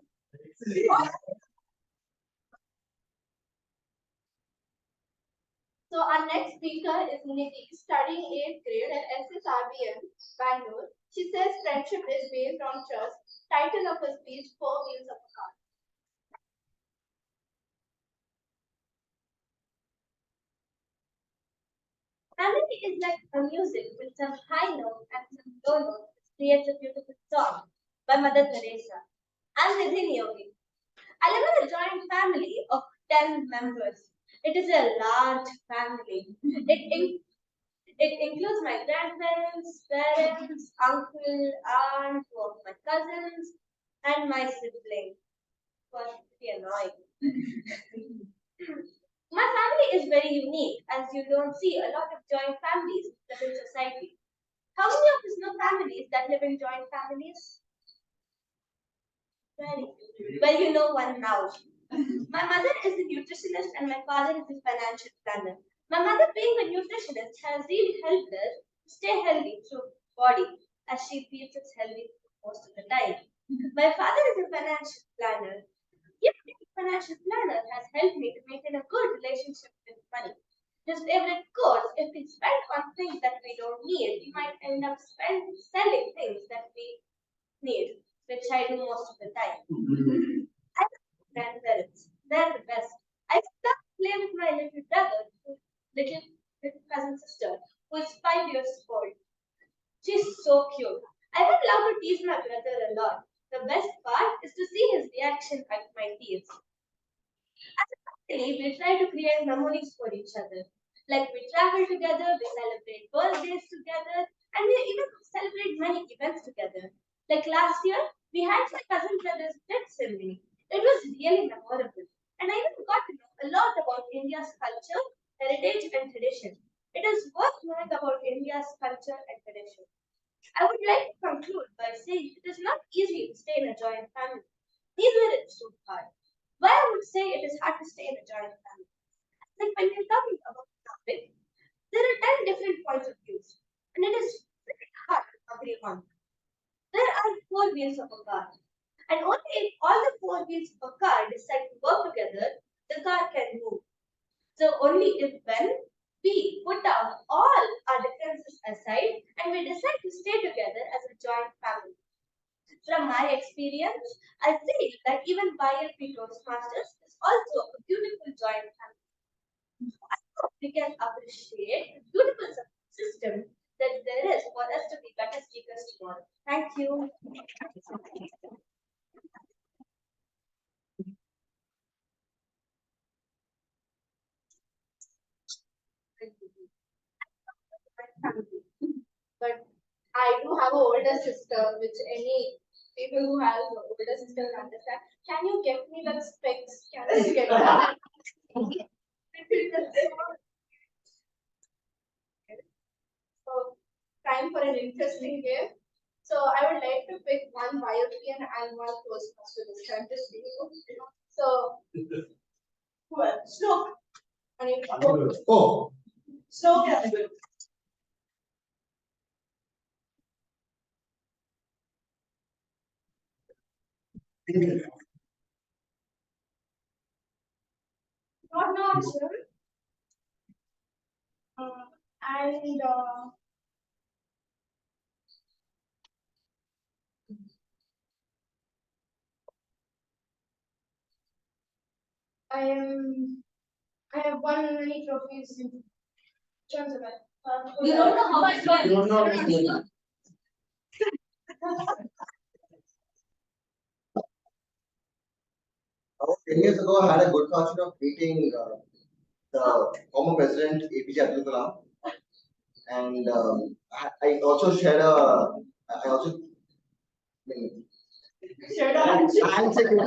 So our next speaker is Nidhi, studying 8th grade at SSRBM, Bangalore. She says friendship is based on trust. Title of her speech, Four Wheels of a Car. Family is like a music with some high notes and some low notes, which creates a beautiful song by Mother Teresa. I'm Nidhi Yogi. I live in a joint family of 10 members. It is a large family. It includes my grandparents, parents, uncle, aunt, two of my cousins, and my sibling. Was pretty annoying. My family is very unique, as you don't see a lot of joint families in society. How many of us know families that live in joint families? Very few. Well, you know one now. My mother is a nutritionist and my father is a financial planner. My mother, being a nutritionist, has really helped us stay healthy through body, as she feels it's healthy most of the time. My father is a financial planner. Yet, being a financial planner has helped me to maintain a good relationship with money. His favorite quote: if we spend on things that we don't need, we might end up selling things that we need, which I do most of the time. I love my grandparents. They're the best. I love to play with my little brother, little, little cousin sister, who is 5 years old. She's so cute. I would love to tease my brother a lot. The best part is to see his reaction at my tease. As a family, we try to create memories for each other. Like we travel together, we celebrate birthdays together, and we even celebrate many events together. Like last year, we had my cousin brother's death ceremony. It was really memorable. And I even got to know a lot about India's culture, heritage, and tradition. It is worth knowing about India's culture and tradition. I would like to conclude by saying it is not easy to stay in a joint family. Neither is too hard. Why I would say it is hard to stay in a joint family. Like when we're talking about the topic, there are 10 different points of view, and it is very hard to agree on. There are four wheels of a car, and only if all the four wheels of a car decide to work together, the car can move. So only if when we put down all our differences aside and we decide to stay together as a joint family. From my experience, I feel that even YLP Toastmasters is also a beautiful joint family. We can appreciate the beautiful system that there is for us to be better speakers tomorrow. Thank you. But I do have an older sister, which any people who have an older sister will understand. Can you give me that specs? Can you get that? So, time for an interesting game. So, I would like to pick one YLP and one Toastmaster this time. Just so, who else? Snow. Oh. Snow can do it. Not sure. And I have won many trophies in terms of it. You don't know how much fun. You don't know how much About 10 years ago, I had a good fortune of meeting the former president APJ Abdul Kalam, and I also shared a. I also. I mean, Shared a handshake. handshake with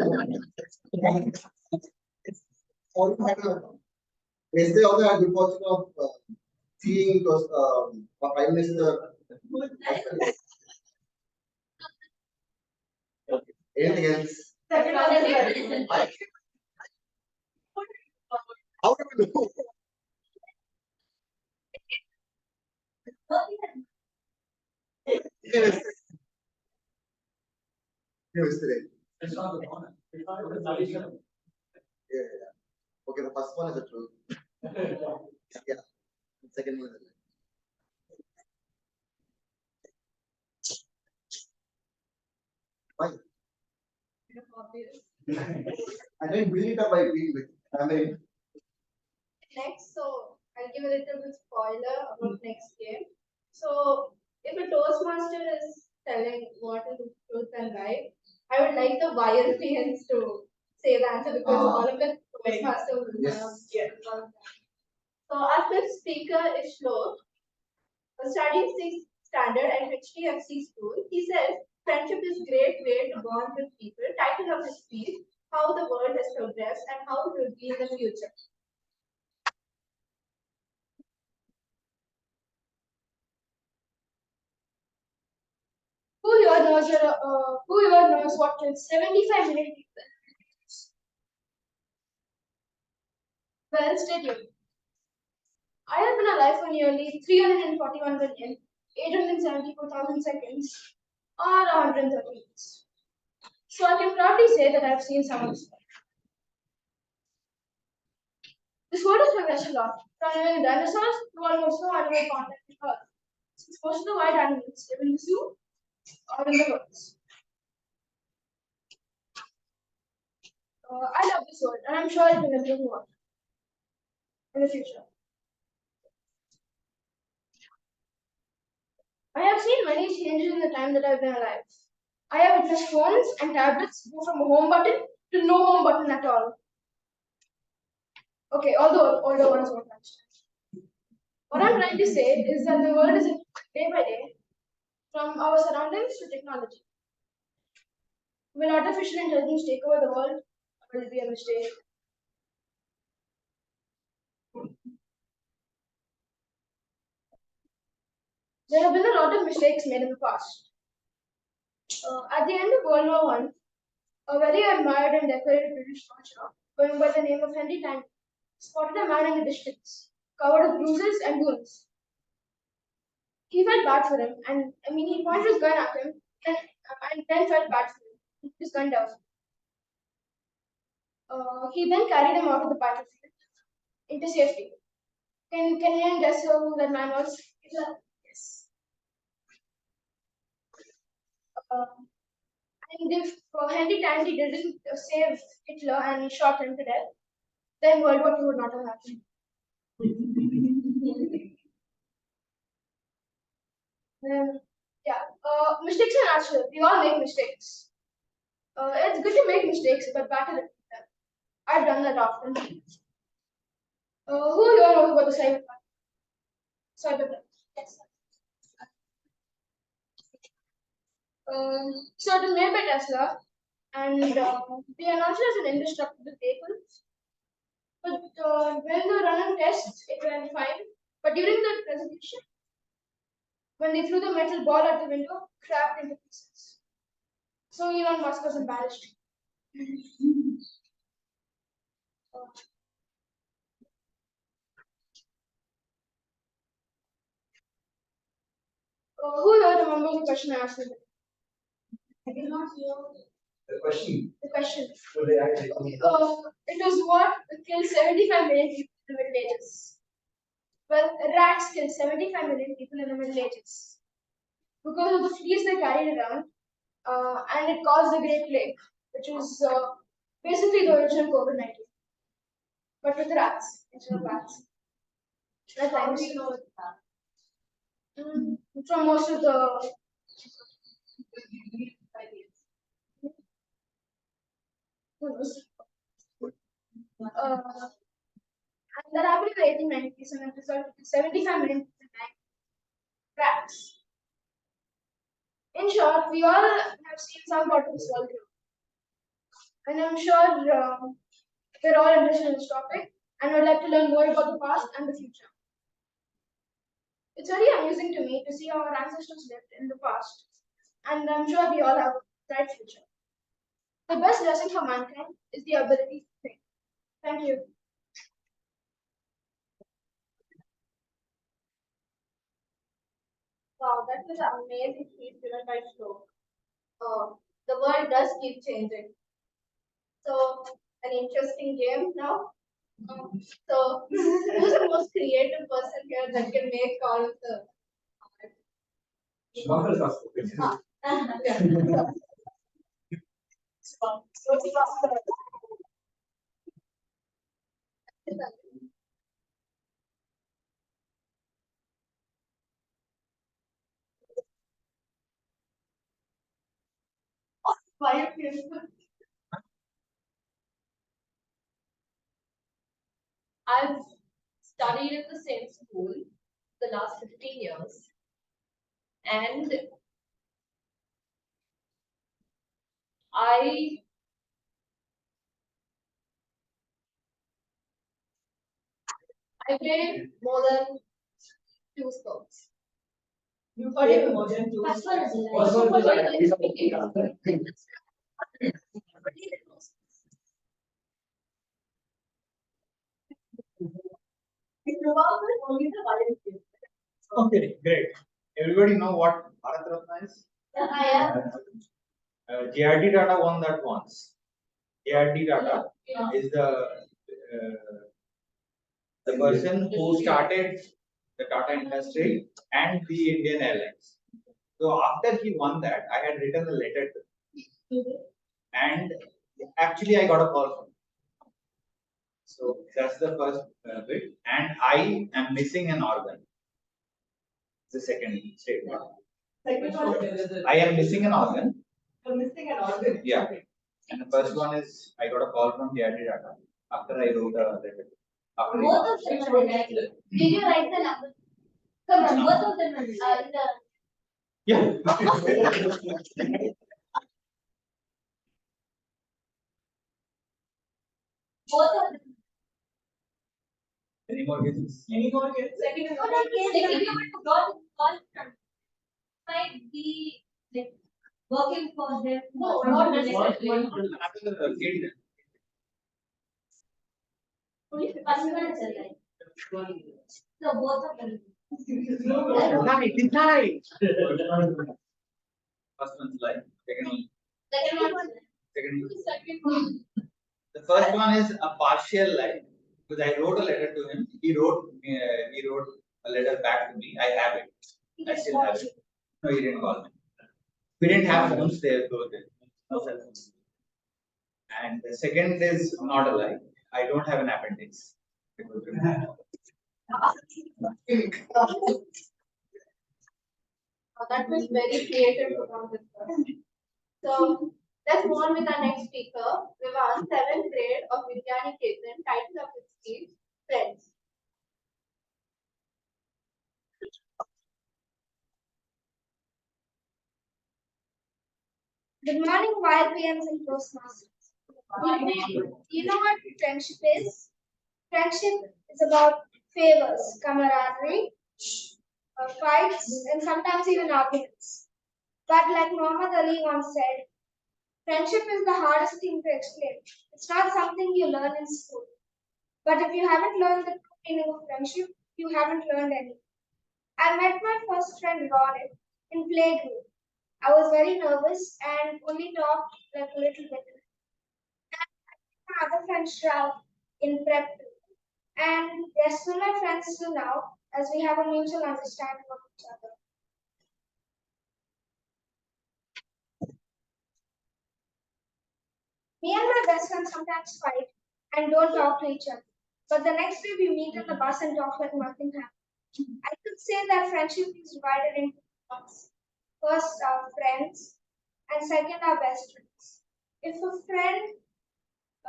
him. Also had a. Yesterday, also had good fortune of seeing our Prime Minister. Anything else? Second one is How do we know? Yes. Yesterday. It's not the honor. It's not the Yeah, yeah. Okay, the first one is the truth. Yeah. The second one is the lie. Why? I didn't build it up by being with. I mean, next, so I'll give a little bit spoiler about next game. So if a Toastmaster is telling what is the truth and lie, I would like the YLPNs to say the answer because all of the Toastmasters will have So our fifth speaker is Shlok, studying 6th standard at HDFC school. He says, friendship is great way to bond with people. Title of his speech, how the world has progressed and how it will be in the future. Who here knows what can 75 million people? Well, stay tuned. I have been alive for nearly 341,874,000 seconds or 130 minutes. So I can proudly say that I have seen some of this. This world has progressed a lot, from living dinosaurs to almost no animal contact with Earth. Since most of the wild animals live in the zoo or in the woods. I love this world, and I'm sure it will improve more in the future. I have seen many changes in the time that I've been alive. I have witnessed phones and tablets go from a home button to no home button at all. Okay, all the older ones won't understand. What I'm trying to say is that the world is day by day, from our surroundings to technology. Will artificial intelligence take over the world, or will it be a mistake? There have been a lot of mistakes made in the past. At the end of World War One, a very admired and decorated British soldier, going by the name of Henry Tank, spotted a man in the distance, covered with bruises and wounds. He felt bad for him, and he pointed his gun at him, and then felt bad for him. He put his gun down. He then carried him out of the battlefield into safety. Can anyone guess who that man was? Yes. And if Henry Tandy didn't save Hitler and shot him to death, then World War II would not have happened. Mistakes are natural. We all make mistakes. It's good to make mistakes, but better than them. I've done that often. Who here knows about the cyberpunk? Yes. So it was made by Tesla, and they announced it as an indestructible vehicle. But when they run tests, it went fine. But during the presentation, when they threw the metal ball at the window, cracked into pieces. So Elon Musk was embarrassed. Who here remembers the question I asked him? I did not hear. The question. The question. What they actually It was what killed 75 million people in the Middle Ages. Well, rats killed 75 million people in the Middle Ages because of the fleas they carried around, and it caused the Great Plague, which was basically the original COVID-19, but with rats instead of bats. That's how we know it's from most of the and that happened in the 1890s, and it resulted in 75 million people dying of rats. In short, we all have seen some part of this world here. And I'm sure we're all interested in this topic and would like to learn more about the past and the future. It's very amusing to me to see how our ancestors lived in the past, and I'm sure we all have a bright future. The best lesson for mankind is the ability to think. Thank you. Wow, that was an amazing speech given by Shloka. The world does keep changing. So, an interesting game now. So, who's the most creative person here that can make all of the I've studied in the same school the last 15 years, and I weighed more than 2 scopes. You weigh more than 2 That's what it's like. Only the YLP. Okay, great. Everybody know what Bharat Ratna is? JRD Tata won that once. JRD Tata is the person who started the Tata industry and the Indian Airlines. So after he won that, I had written a letter to him. And actually I got a call from him. So that's the first bit. And I am missing an organ. The second statement. I am missing an organ. You're missing an organ. Yeah. And the first one is I got a call from JRD Tata after I wrote a letter. Both of them are related. Did you write the number? Come on, both of them are related. Yeah. Both of them. Any more guesses? Any more kids? Like if you were to call from, might be like working for them. No, not necessarily. Only husband is alive. So both of them. Deny. First one's life. Second one. Second one. The first one is a partial life because I wrote a letter to him. He wrote a letter back to me. I have it. I still have it. No, he didn't call me. We didn't have phones there those days. No cell phones. And the second is not a lie. I don't have an appendix. That was very creative around this one. So let's move on with our next speaker, Vivan, 7th grade of Vidyani Ketan, title of his speech, Friends. Good morning, YLPMs and Toastmasters. You know what friendship is? Friendship is about favors, camaraderie, fights, and sometimes even arguments. But like Muhammad Ali once said, friendship is the hardest thing to explain. It's not something you learn in school. But if you haven't learned the true meaning of friendship, you haven't learned anything. I met my first friend Ronit in playgroup. I was very nervous and only talked like a little bit. My other friend Shrav in prep two. And they're still my friends till now as we have a mutual understanding of each other. Me and my best friend sometimes fight and don't talk to each other. But the next day we meet on the bus and talk like nothing happened. I could say that friendship is divided into two parts. First, our friends, and second, our best friends. If a friend,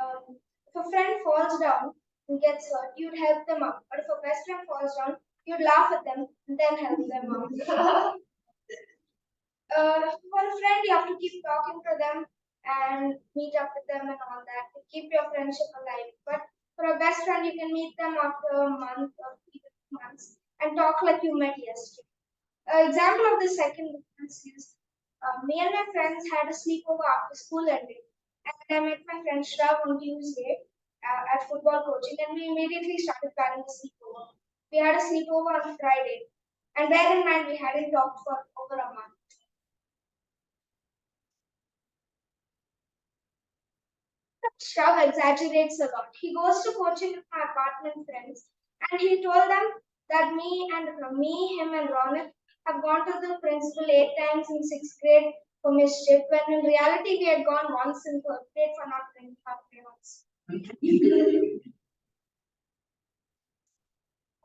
if a friend falls down and gets hurt, you'd help them up. But if a best friend falls down, you'd laugh at them and then help them up. For a friend, you have to keep talking to them and meet up with them and all that to keep your friendship alive. But for a best friend, you can meet them after a month or even months and talk like you met yesterday. An example of the second difference is me and my friends had a sleepover after school ended. And I met my friend Shrav on Tuesday at football coaching, and we immediately started planning the sleepover. We had a sleepover on Friday, and bear in mind we hadn't talked for over a month. Shrav exaggerates a lot. He goes to coaching with my apartment friends, and he told them that him, and Ronit have gone to the principal 8 times in 6th grade for mischief, when in reality we had gone once in 3rd grade for not bringing our crayons.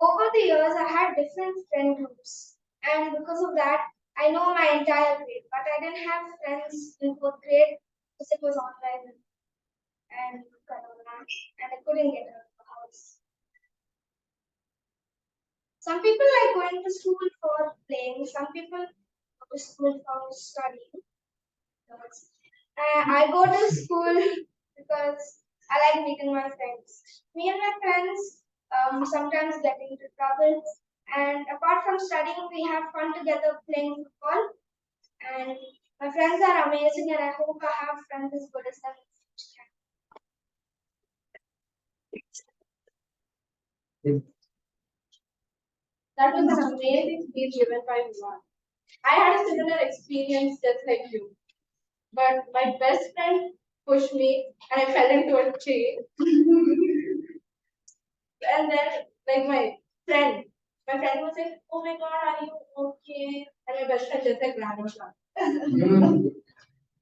Over the years, I had different friend groups, and because of that, I know my entire grade, but I didn't have friends in 4th grade because it was online and corona, and I couldn't get out of the house. Some people like going to school for playing, some people go to school for studying. I go to school because I like meeting my friends. Me and my friends sometimes get into trouble, and apart from studying, we have fun together playing football. And my friends are amazing, and I hope I have friends as good as them. That was an amazing speech given by Vivan. I had a similar experience just like you. But my best friend pushed me and I fell into a tree. And then, like my friend was like, "Oh my god, are you okay?" And my best friend just like ran over.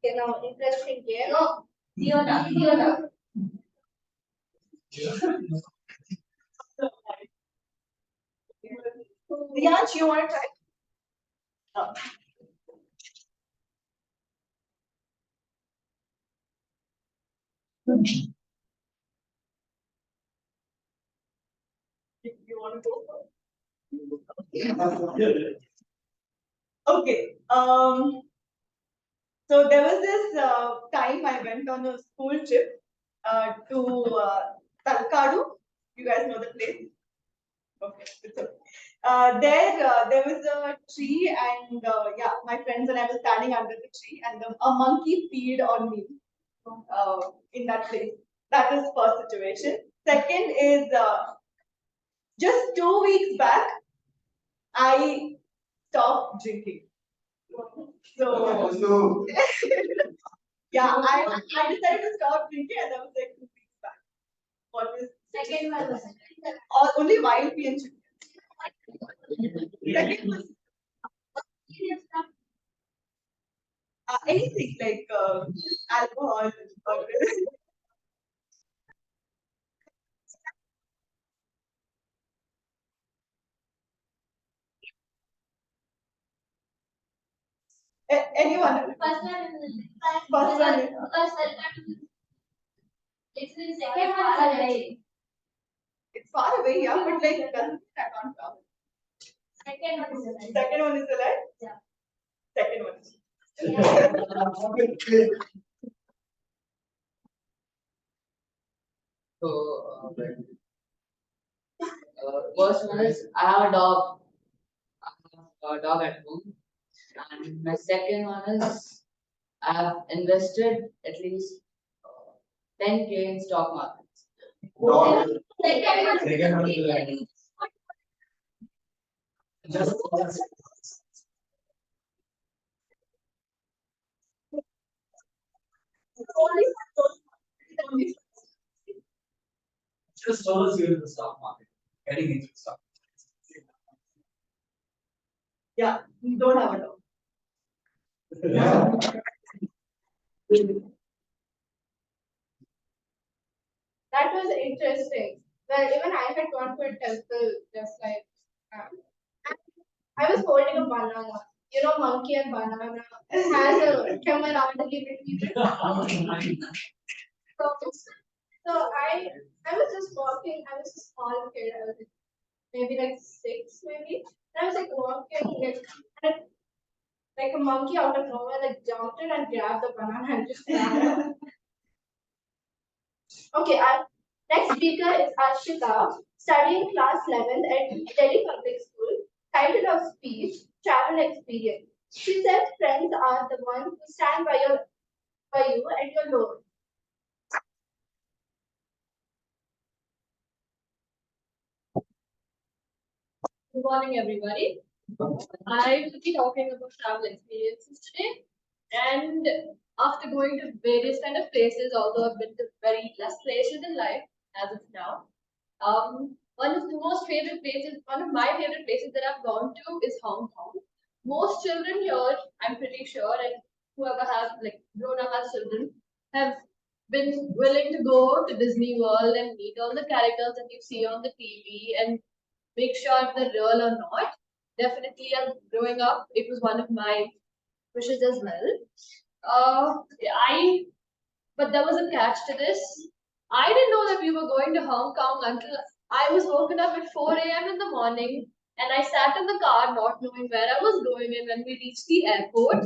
Okay, now interesting game. No, Diona. Riyansh, you want to try? Oh. You want to go first? Okay. So there was this time I went on a school trip to Talkadu. You guys know the place? Okay. It's okay. There was a tree, and yeah, my friends and I were standing under the tree, and a monkey peed on me in that place. That is first situation. Second is just 2 weeks back, I stopped drinking. So yeah, I decided to stop drinking, and that was like 2 weeks back. What was Second one was only YLP and chicken. Second was anything like alcohol or Anyone? First one is First one is- it's the second one is away. It's far away, yeah, but like I can't count. Second one is away. Second one is alive. Yeah. Second one. So, first one is I have a dog. I have a dog at home. And my second one is I have invested at least 10K in stock markets. Dog. Second one. Second one is alive. Just tell us you're in the stock market, getting into the stock Yeah, we don't have a dog. market. That was interesting. Well, even I had gone to a temple just like I was holding a banana. You know, monkey and banana. It has a camaraderie between it. So I was just walking. I was a small kid. I was maybe like 6, maybe. And I was like walking, and like a monkey out of nowhere, like jumped in and grabbed the banana and just ran. Okay, our next speaker is Arshita, studying class 11th at Delhi Public School. Title of speech: Travel Experience. She says friends are the ones who stand by you at your lowest. Good morning, everybody. I will be talking about travel experiences today. And after going to various kind of places, although I've been to very less places in life as of now, one of the most favorite places, one of my favorite places that I've gone to is Hong Kong. Most children here, I'm pretty sure, and whoever has like grown up as children, have been willing to go to Disney World and meet all the characters that you see on the TV and make sure if they're real or not. Definitely, as growing up, it was one of my wishes as well. I but there was a catch to this. I didn't know that we were going to Hong Kong until I was woken up at 4 a.m. in the morning and I sat in the car not knowing where I was going. And when we reached the airport,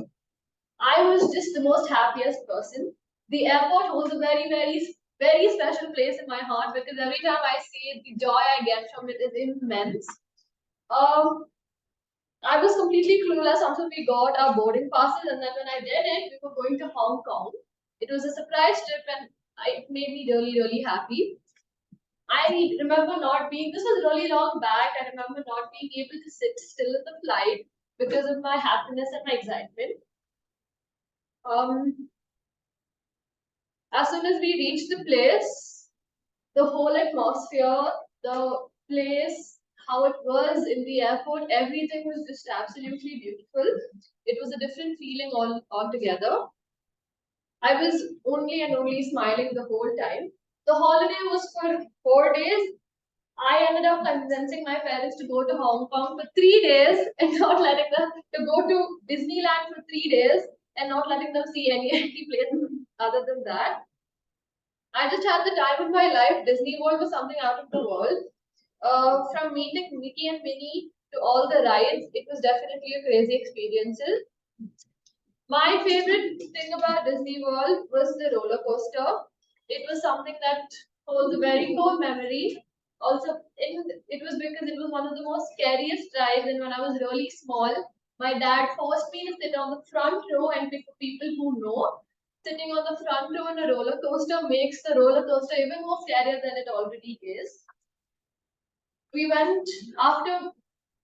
I was just the most happiest person. The airport holds a very, very, very special place in my heart because every time I see it, the joy I get from it is immense. I was completely clueless until we got our boarding passes, and then when I did it, we were going to Hong Kong. It was a surprise trip, and it made me really, really happy. I remember not being, this was really long back, I remember not being able to sit still in the flight because of my happiness and my excitement. As soon as we reached the place, the whole atmosphere, the place, how it was in the airport, everything was just absolutely beautiful. It was a different feeling altogether. I was only and only smiling the whole time. The holiday was for 4 days. I ended up convincing my parents to go to Hong Kong for 3 days and not letting them to go to Disneyland for 3 days and not letting them see any place other than that. I just had the time of my life. Disney World was something out of the world. From meeting Mickey and Minnie to all the rides, it was definitely a crazy experience. My favorite thing about Disney World was the roller coaster. It was something that holds a very core memory. Also, it was because it was one of the most scariest rides, and when I was really small, my dad forced me to sit on the front row, and for people who know, sitting on the front row in a roller coaster makes the roller coaster even more scarier than it already is. We went after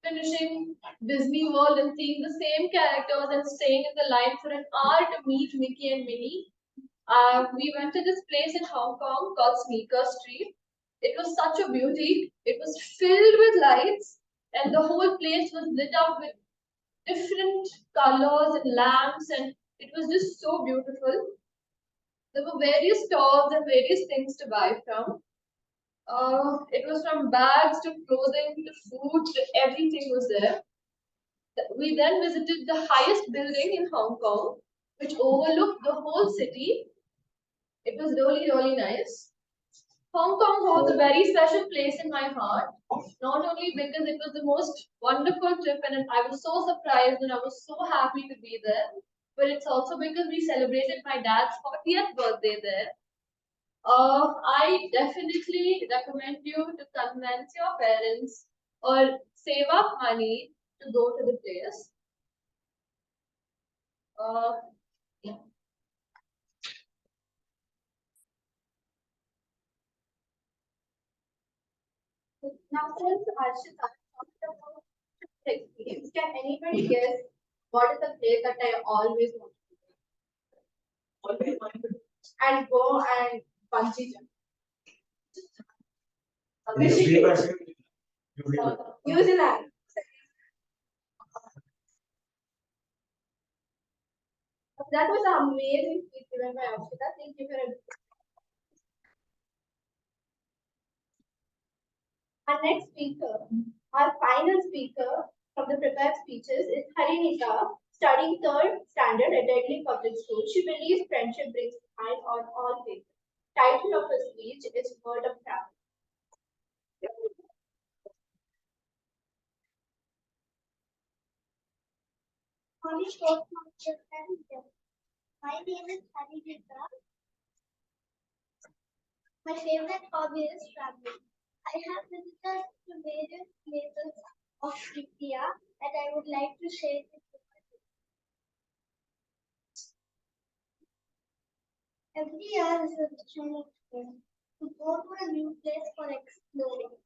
finishing Disney World and seeing the same characters and staying in the line for an hour to meet Mickey and Minnie. We went to this place in Hong Kong called Sneaker Street. It was such a beauty. It was filled with lights, and the whole place was lit up with different colors and lamps, and it was just so beautiful. There were various stalls and various things to buy from. It was from bags to clothing to food, to everything was there. We then visited the highest building in Hong Kong, which overlooked the whole city. It was really, really nice. Hong Kong holds a very special place in my heart, not only because it was the most wonderful trip and I was so surprised and I was so happy to be there, but it's also because we celebrated my dad's 40th birthday there. I definitely recommend you to convince your parents or save up money to go to the place. Yeah. Now, since Arshita talked about experience, can anybody guess what is the place that I always want to do? And go and bungee jump. New Zealand. That was an amazing speech given by Arshita. Thank you for it. Our next speaker, our final speaker from the prepared speeches is Harinika, studying third standard at Deadly Public School. She believes friendship brings smile on all faces. Title of her speech is Word of Travel. Morning, Toastmasters and my name is Harinika. My favorite hobby is traveling. I have visited to various places of India that I would like to share with you. Every year is a different experience. To go to a new place for exploring.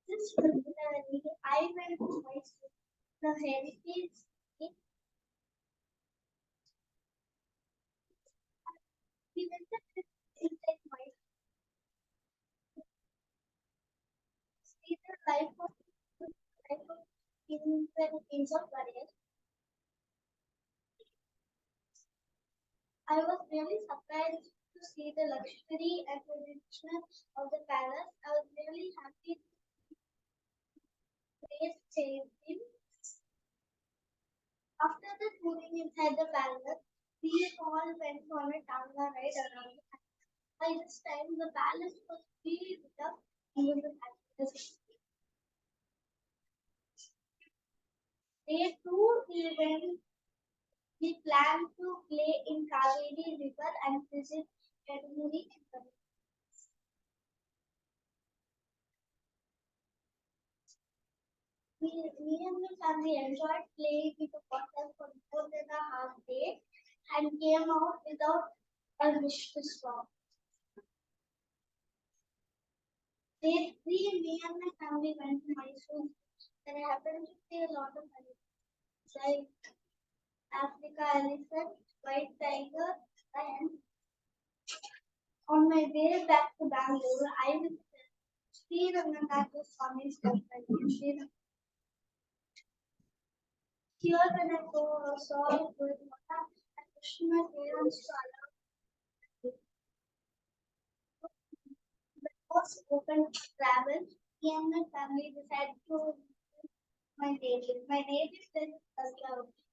This particularly, I went to Mysore, the heritage city. We visited inside Mysore. See the life of kings of warriors. I was really surprised to see the luxury and the richness of the palace. I was really happy to taste him. After the touring inside the palace, we all went on a tanga ride around the palace. By this time, the palace was really lit up with the palace. Day two, we planned to play in Kaveri River and visit Kedumuri Temple. Me and my family enjoyed playing with the water for more than a half day and came out without a wish to stop. Day three, me and my family went to Mysore and I happened to see a lot of animals like Africa elephant, white tiger, and on my way back to Bangalore, I visited Sri Ranganath Swami's temple. Here, when I saw a Gurudwara, I pushed my parents to allow the doors open to travel. Me and my family decided to visit my native. My native said,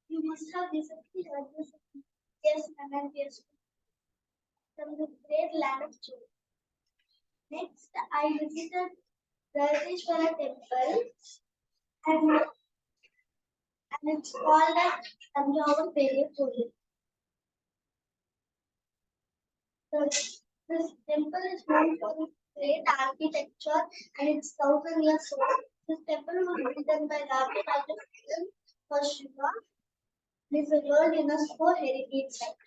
you must have recently heard this. Yes, and I'm here from the great land of Chile. Next, I visited Gardeshwara temple and it's called as Tanjavur Periyapudi. This temple is known for its great architecture and it's 1,000 years old. This temple was built by Rajaraja for Shiva. It is a World UNESCO Heritage Site.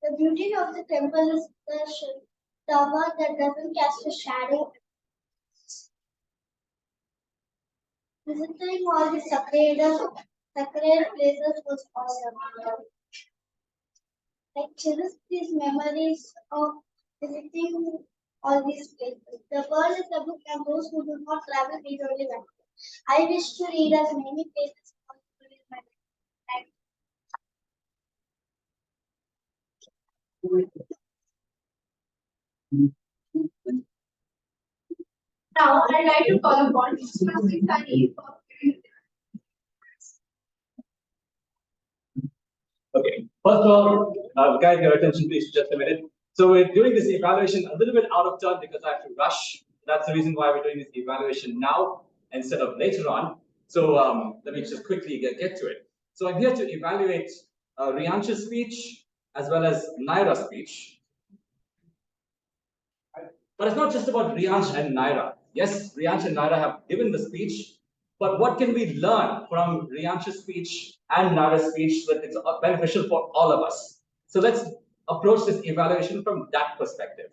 The beauty of the temple is the tower that doesn't cast a shadow. Visiting all the sacred places was awesome. I cherish these memories of visiting all these places. The world is a book and those who do not travel read only one. I wish to read as many places as possible in my life. Now, I'd like to call upon Toastmasters Sunny for giving Okay, first of all, guys, your attention please for just a minute. So we're doing this evaluation a little bit out of turn because I have to rush. That's the reason why we're doing this evaluation now instead of later on. So let me just quickly get to it. So I'm here to evaluate Riancha's speech as well as Naira's speech. But it's not just about Rianch and Naira. Yes, Rianch and Naira have given the speech, but what can we learn from Rianch's speech and Naira's speech that it's beneficial for all of us? So let's approach this evaluation from that perspective.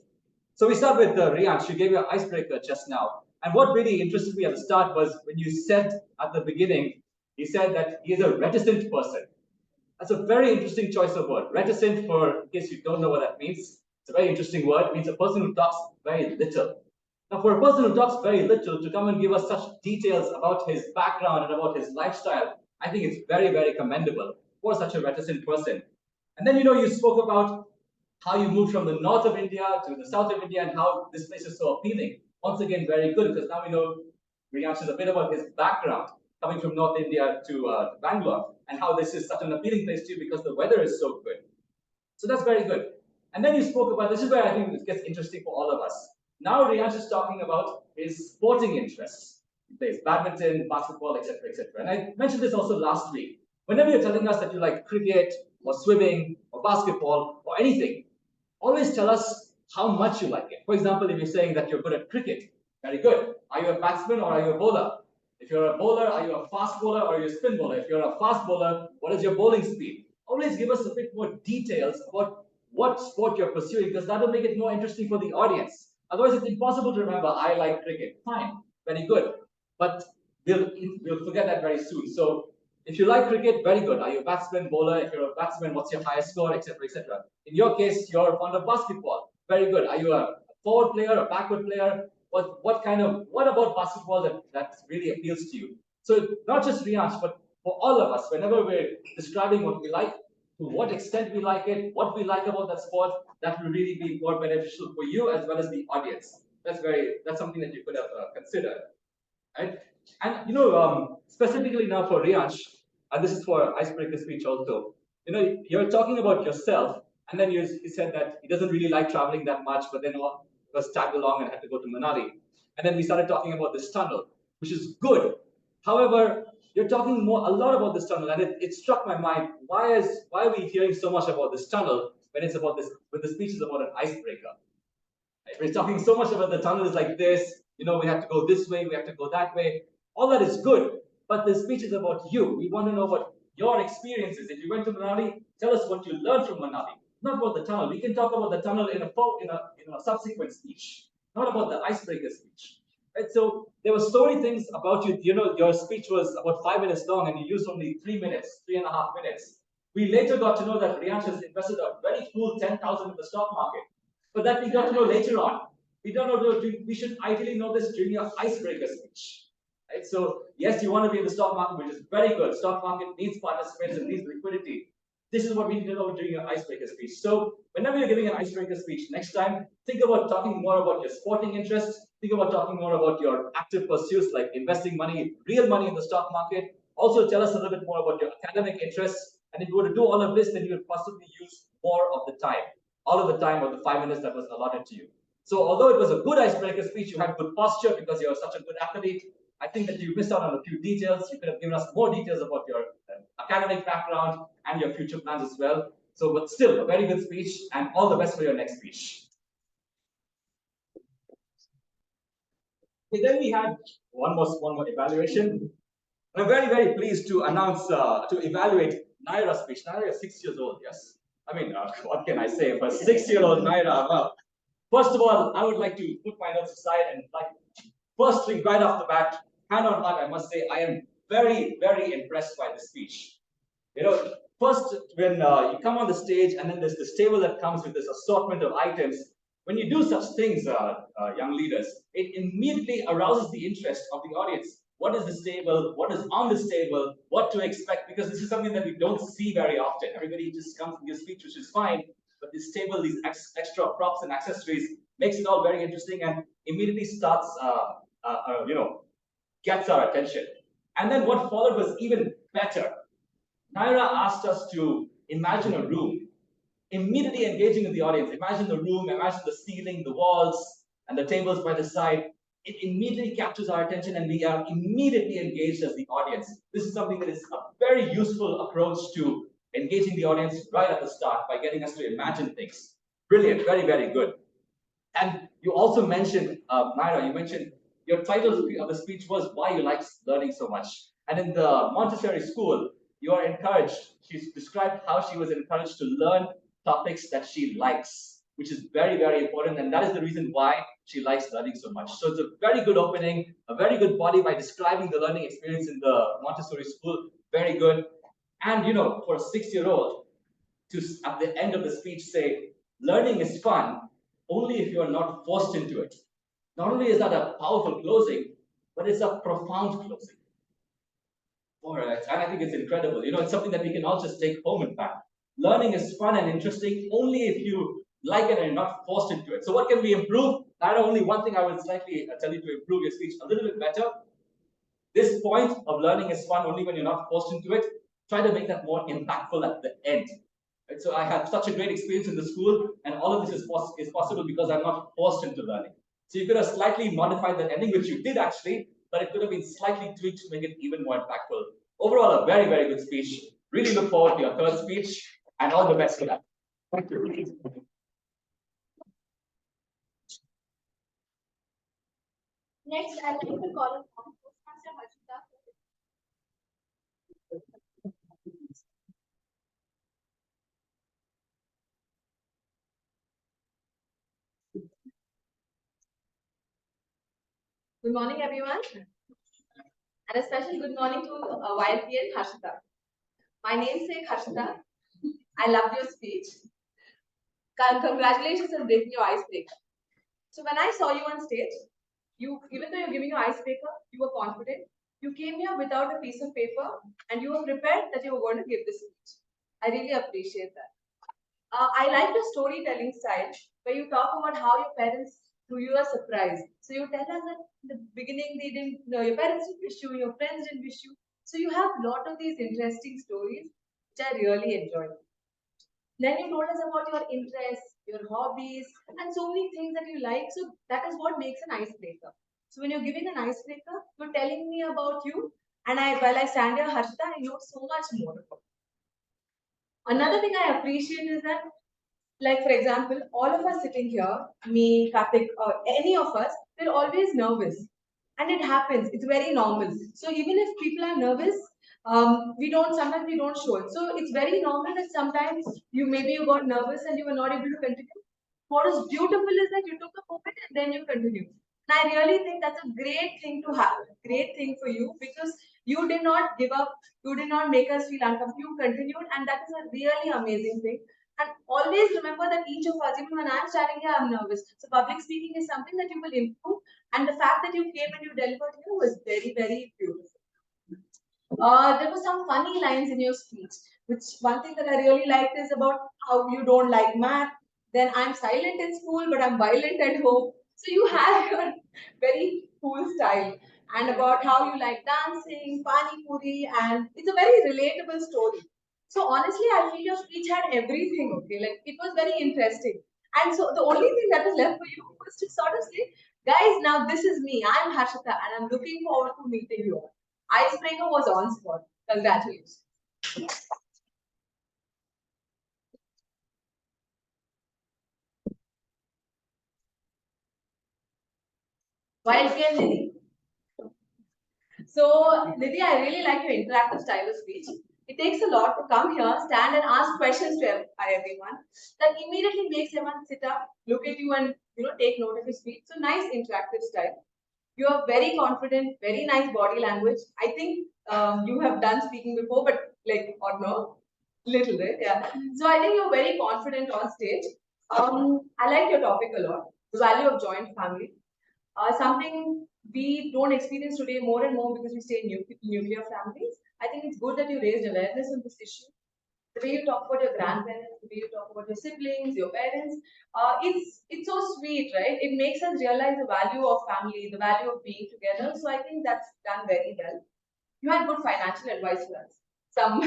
So we start with Rianch. You gave your icebreaker just now. And what really interested me at the start was when you said at the beginning, he said that he is a reticent person. That's a very interesting choice of word. Reticent, for in case you don't know what that means, it's a very interesting word. It means a person who talks very little. Now, for a person who talks very little to come and give us such details about his background and about his lifestyle, I think it's very, very commendable for such a reticent person. And then, you spoke about how you moved from the north of India to the south of India and how this place is so appealing. Once again, very good, because now we know Riyansh is a bit about his background, coming from North India to Bangalore, and how this is such an appealing place to you because the weather is so good. So that's very good. And then you spoke about, this is where I think it gets interesting for all of us. Now Riyansh is talking about his sporting interests. He plays badminton, basketball, etc., etc. And I mentioned this also last week. Whenever you're telling us that you like cricket or swimming or basketball or anything, always tell us how much you like it. For example, if you're saying that you're good at cricket, very good. Are you a batsman or are you a bowler? If you're a bowler, are you a fast bowler or are you a spin bowler? If you're a fast bowler, what is your bowling speed? Always give us a bit more details about what sport you're pursuing, because that will make it more interesting for the audience. Otherwise, it's impossible to remember, I like cricket. Fine, very good. But we'll forget that very soon. So if you like cricket, very good. Are you a batsman, bowler? If you're a batsman, what's your highest score, etc., etc. In your case, you're fond of basketball. Very good. Are you a forward player, a backward player? What about basketball that really appeals to you? So not just Riyansh, but for all of us, whenever we're describing what we like, to what extent we like it, what we like about that sport, that will really be more beneficial for you as well as the audience. That's something that you could have considered, right? And specifically now for Riyansh, and this is for icebreaker speech also. You're talking about yourself, and then you said that he doesn't really like traveling that much, but then was tagged along and had to go to Manali. And then we started talking about this tunnel, which is good. However, you're talking a lot about this tunnel, and it struck my mind. Why are we hearing so much about this tunnel when the speech is about an icebreaker? Right? We're talking so much about the tunnel is like this. We have to go this way, we have to go that way. All that is good, but the speech is about you. We want to know what your experiences. If you went to Manali, tell us what you learned from Manali. Not about the tunnel. We can talk about the tunnel in a subsequent speech, not about the icebreaker speech. Right? So there were so many things about you. Your speech was about 5 minutes long, and you used only 3 minutes, 3.5 minutes. We later got to know that Riyansh has invested a very cool 10,000 in the stock market. But that we got to know later on. We don't know. We should ideally know this during your icebreaker speech. Right? So yes, you want to be in the stock market, which is very good. Stock market needs participants and needs liquidity. This is what we need to know during your icebreaker speech. So whenever you're giving an icebreaker speech next time, think about talking more about your sporting interests. Think about talking more about your active pursuits like investing money, real money in the stock market. Also tell us a little bit more about your academic interests. And if you were to do all of this, then you would possibly use more of the time. All of the time of the 5 minutes that was allotted to you. So although it was a good icebreaker speech, you had good posture because you're such a good athlete. I think that you missed out on a few details. You could have given us more details about your academic background and your future plans as well. So, but still, a very good speech, and all the best for your next speech. Okay, then we had one more evaluation. I'm very, very pleased to announce, to evaluate Naira's speech. Naira is 6 years old, yes. I mean, what can I say? For 6-year-old Naira, well, first of all, I would like to put my notes aside and first thing right off the bat, hand on heart, I must say, I am very, very impressed by this speech. First, when you come on the stage and then there's this table that comes with this assortment of items, when you do such things, young leaders, it immediately arouses the interest of the audience. What is this table? What is on this table? What to expect? Because this is something that we don't see very often. Everybody just comes and gives speech, which is fine. But this table, these extra props and accessories, makes it all very interesting and immediately starts gets our attention. And then what followed was even better. Naira asked us to imagine a room, immediately engaging with the audience. Imagine the room, imagine the ceiling, the walls, and the tables by the side. It immediately captures our attention and we are immediately engaged as the audience. This is something that is a very useful approach to engaging the audience right at the start by getting us to imagine things. Brilliant, very, very good. And you also mentioned, Naira, you mentioned your title of the speech was Why You Like Learning So Much. And in the Montessori school, you are encouraged, she's described how she was encouraged to learn topics that she likes, which is very, very important. And that is the reason why she likes learning so much. So it's a very good opening, a very good body by describing the learning experience in the Montessori school. Very good. And for a 6-year-old to, at the end of the speech, say, learning is fun only if you are not forced into it. Not only is that a powerful closing, but it's a profound closing. All right, and I think it's incredible. It's something that we can all just take home, in fact. Learning is fun and interesting only if you like it and you're not forced into it. So what can we improve? Not only one thing I would slightly tell you to improve your speech a little bit better. This point of learning is fun only when you're not forced into it. Try to make that more impactful at the end. Right? So I had such a great experience in the school, and all of this is possible because I'm not forced into learning. So you could have slightly modified that ending, which you did actually, but it could have been slightly tweaked to make it even more impactful. Overall, a very, very good speech. Really look forward to your third speech, and all the best for that. Thank you. Next, I'd like to call upon Toastmaster Harshita. Good morning, everyone. And a special good morning to YLP and Harshita. My namesake Harshita. I loved your speech. Congratulations on breaking your icebreaker. So when I saw you on stage, even though you're giving your icebreaker, you were confident. You came here without a piece of paper and you were prepared that you were going to give this speech. I really appreciate that. I like the storytelling style where you talk about how your parents threw you a surprise. So you tell us that in the beginning your parents didn't wish you, your friends didn't wish you. So you have a lot of these interesting stories which I really enjoyed. Then you told us about your interests, your hobbies, and so many things that you like. So that is what makes an icebreaker. So when you're giving an icebreaker, you're telling me about you, and while I stand here, Harshita, I know so much more about you. Another thing I appreciate is that, like for example, all of us sitting here, me, Karthik, or any of us, we're always nervous. And it happens, it's very normal. So even if people are nervous, sometimes we don't show it. So it's very normal that sometimes you got nervous and you were not able to continue. What is beautiful is that you took a moment and then you continue. And I really think that's a great thing to have, great thing for you, because you did not give up, you did not make us feel uncomfortable, you continued, and that is a really amazing thing. And always remember that each of us, even when I'm standing here, I'm nervous. So public speaking is something that you will improve, and the fact that you came and you delivered here was very, very beautiful. There were some funny lines in your speech, which one thing that I really liked is about how you don't like math. Then I'm silent in school, but I'm violent at home. So you have your very cool style, and about how you like dancing, pani puri, and it's a very relatable story. So honestly, I feel your speech had everything. Okay, like it was very interesting. And so the only thing that was left for you was to sort of say, guys, now this is me. I'm Harshita, and I'm looking forward to meeting you all. Icebreaker was on spot. Congratulations. YLP and Nidhi. So, Nidhi, I really like your interactive style of speech. It takes a lot to come here, stand and ask questions to everyone. That immediately makes everyone sit up, look at you and take note of your speech. So nice interactive style. You are very confident, very nice body language. I think you have done speaking before, but or no? Little bit, yeah. So I think you're very confident on stage. I like your topic a lot. The value of joint family. Something we don't experience today more and more because we stay in nuclear families. I think it's good that you raised awareness on this issue. The way you talk about your grandparents, the way you talk about your siblings, your parents, it's so sweet, right? It makes us realize the value of family, the value of being together. So I think that's done very well. You had good financial advice for us, some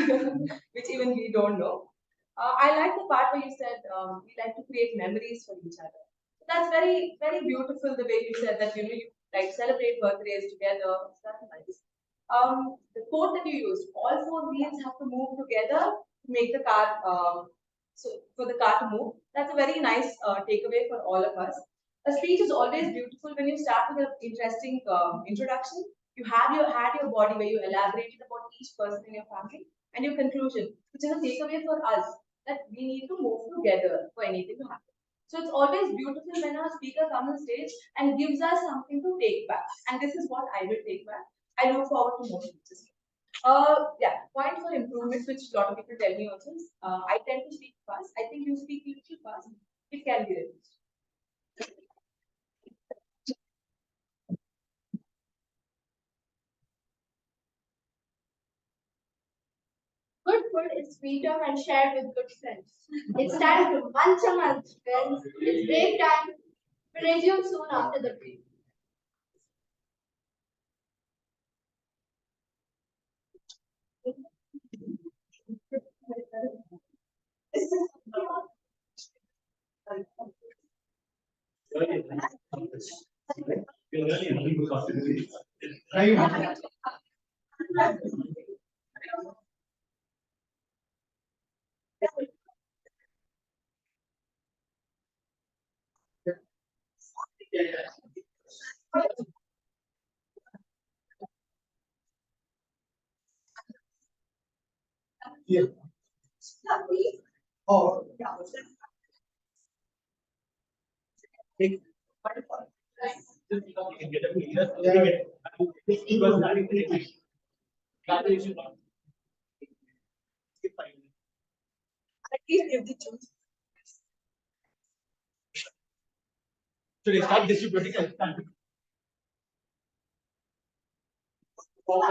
which even we don't know. I like the part where you said we like to create memories for each other. So that's very, very beautiful. The way you said that you like celebrate birthdays together. That's nice. The quote that you used: all four wheels have to move together to make the car. So for the car to move, that's a very nice takeaway for all of us. A speech is always beautiful when you start with an interesting introduction. You had your body where you elaborated about each person in your family, and your conclusion, which is a takeaway for us that we need to move together for anything to happen. So it's always beautiful when our speaker comes on stage and gives us something to take back, and this is what I will take back. I look forward to more speeches. Yeah, point for improvement, which a lot of people tell me also is I tend to speak fast. I think you speak a little fast. It can be reduced. Good food is sweeter when shared with good friends. It's time to munch a munch, friends. It's break time. We'll resume soon after the break. Yeah. Oh, yeah. Take. So they start distributing and start. Oh,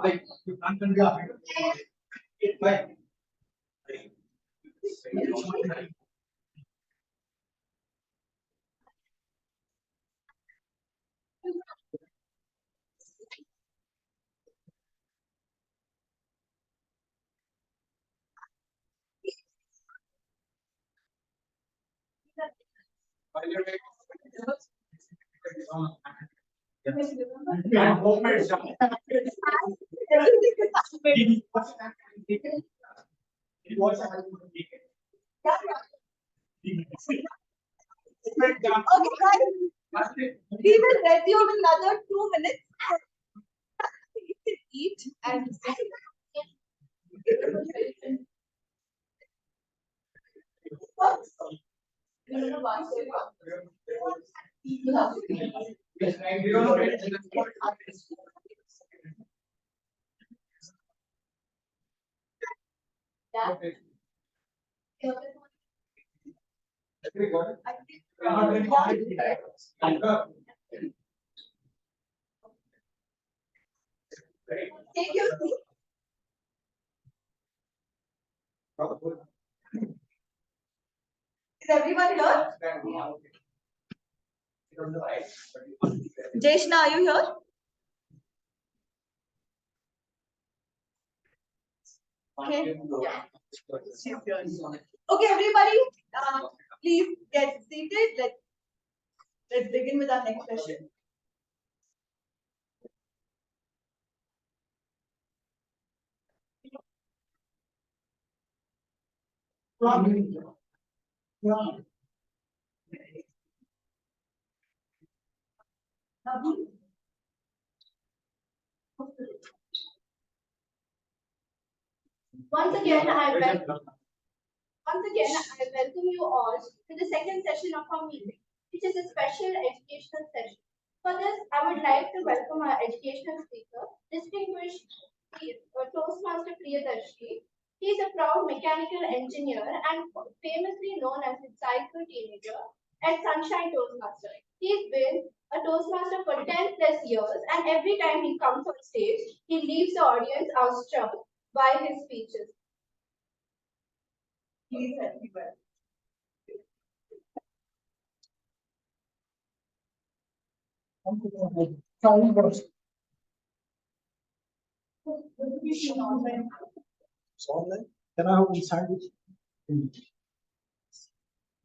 like I'm going to be Okay, guys, we will resume in another 2 minutes. You can eat and take your seat. Is everyone here? Jeshna, are you here? Okay. Okay, everybody, please get seated. Let's begin with our next session. Once again, I welcome you all to the second session of our meeting, which is a special educational session. For this, I would like to welcome our educational speaker, distinguished Toastmaster Priyadarshi. He is a proud mechanical engineer and famously known as the psycho teenager at Sunshine Toastmaster. He's been a Toastmaster for 10 plus years, and every time he comes on stage, he leaves the audience awestruck by his speeches. Please help me well. Can I have one sandwich?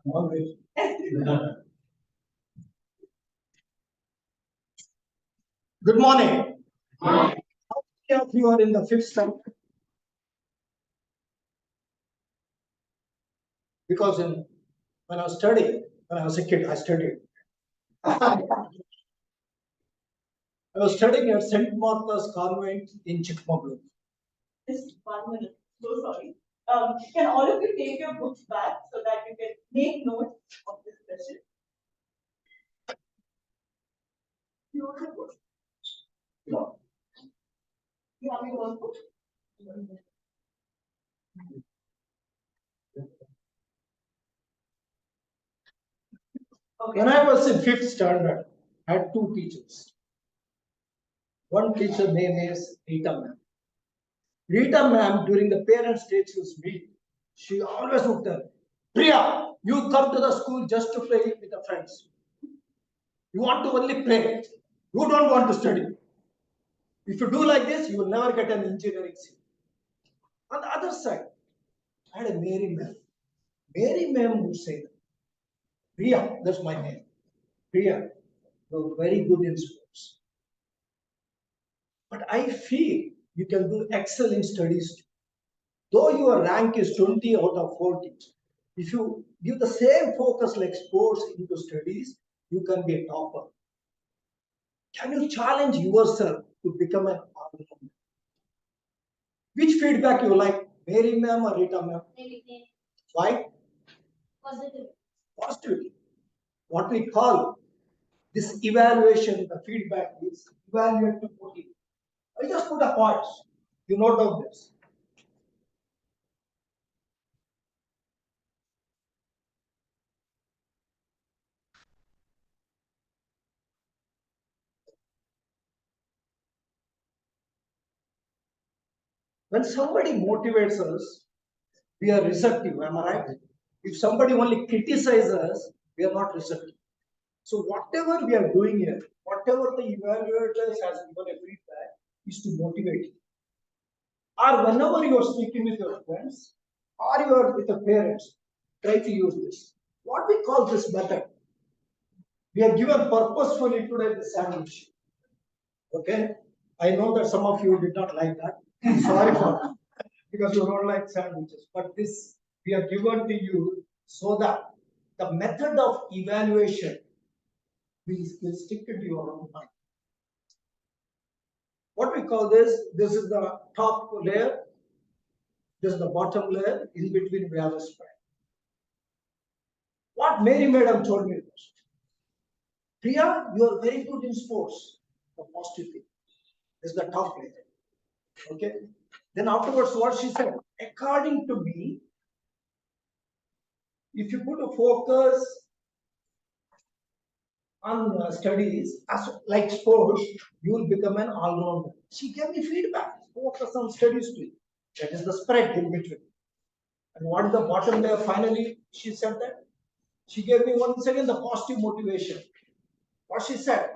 All right. Good morning. How many of you are in the fifth standard? Because when I was studying, when I was a kid, I studied. I was studying at St. Martha's Convent in Chikmagalur. Just 1 minute. So sorry. Can all of you take your books back so that you can make notes of this session? You want a book? No. You have your workbook? Okay. When I was in fifth standard, I had two teachers. One teacher name is Rita ma'am. Rita ma'am, during the parents' teachers meeting, she always would tell, Priya, you come to the school just to play with the friends. You want to only play. You don't want to study. If you do like this, you will never get an engineering seat. On the other side, I had a Mary ma'am. Mary ma'am would say, Priya, that's my name. Priya, you're very good in sports. But I feel you can do excellent studies too. Though your rank is 20 out of 40, if you give the same focus like sports into studies, you can be a topper. Can you challenge yourself to become an all-rounder? Which feedback you like, Mary ma'am or Rita ma'am? Why? Positive. Positivity. What we call this evaluation, the feedback is evaluate to put it. I just put a points. You note down this. When somebody motivates us, we are receptive. Am I right? If somebody only criticizes us, we are not receptive. So whatever we are doing here, whatever the evaluators has given a feedback is to motivate you. Or whenever you are speaking with your friends or you are with the parents, try to use this. What we call this method, we are given purposefully today the sandwich. Okay? I know that some of you did not like that. Sorry for that. Because you don't like sandwiches. But this we are given to you so that the method of evaluation will stick into your own mind. What we call this is the top layer, this is the bottom layer, in between we have a spread. What Mary Madam told me was, Priya, you are very good in sports. The positive thing. This is the top layer. Okay. Then afterwards, what she said, according to me, if you put a focus on studies as like sports, you will become an all-rounder. She gave me feedback. Focus on studies too. That is the spread in between. And what is the bottom layer? Finally, she said that. She gave me once again the positive motivation. What she said,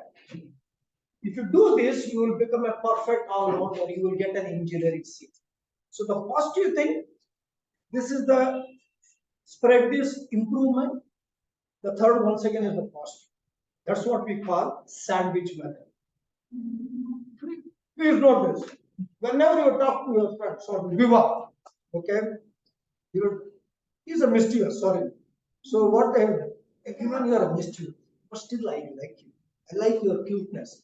if you do this, you will become a perfect all-rounder. You will get an engineering seat. So the positive thing, this is the spread this improvement. The third once again is the positive. That's what we call sandwich method. Please note this. Whenever you talk to your friend, sorry, Viva, okay, he's a mischievous, sorry. So what they have, even you are a mischievous, but still I like you. I like your cuteness.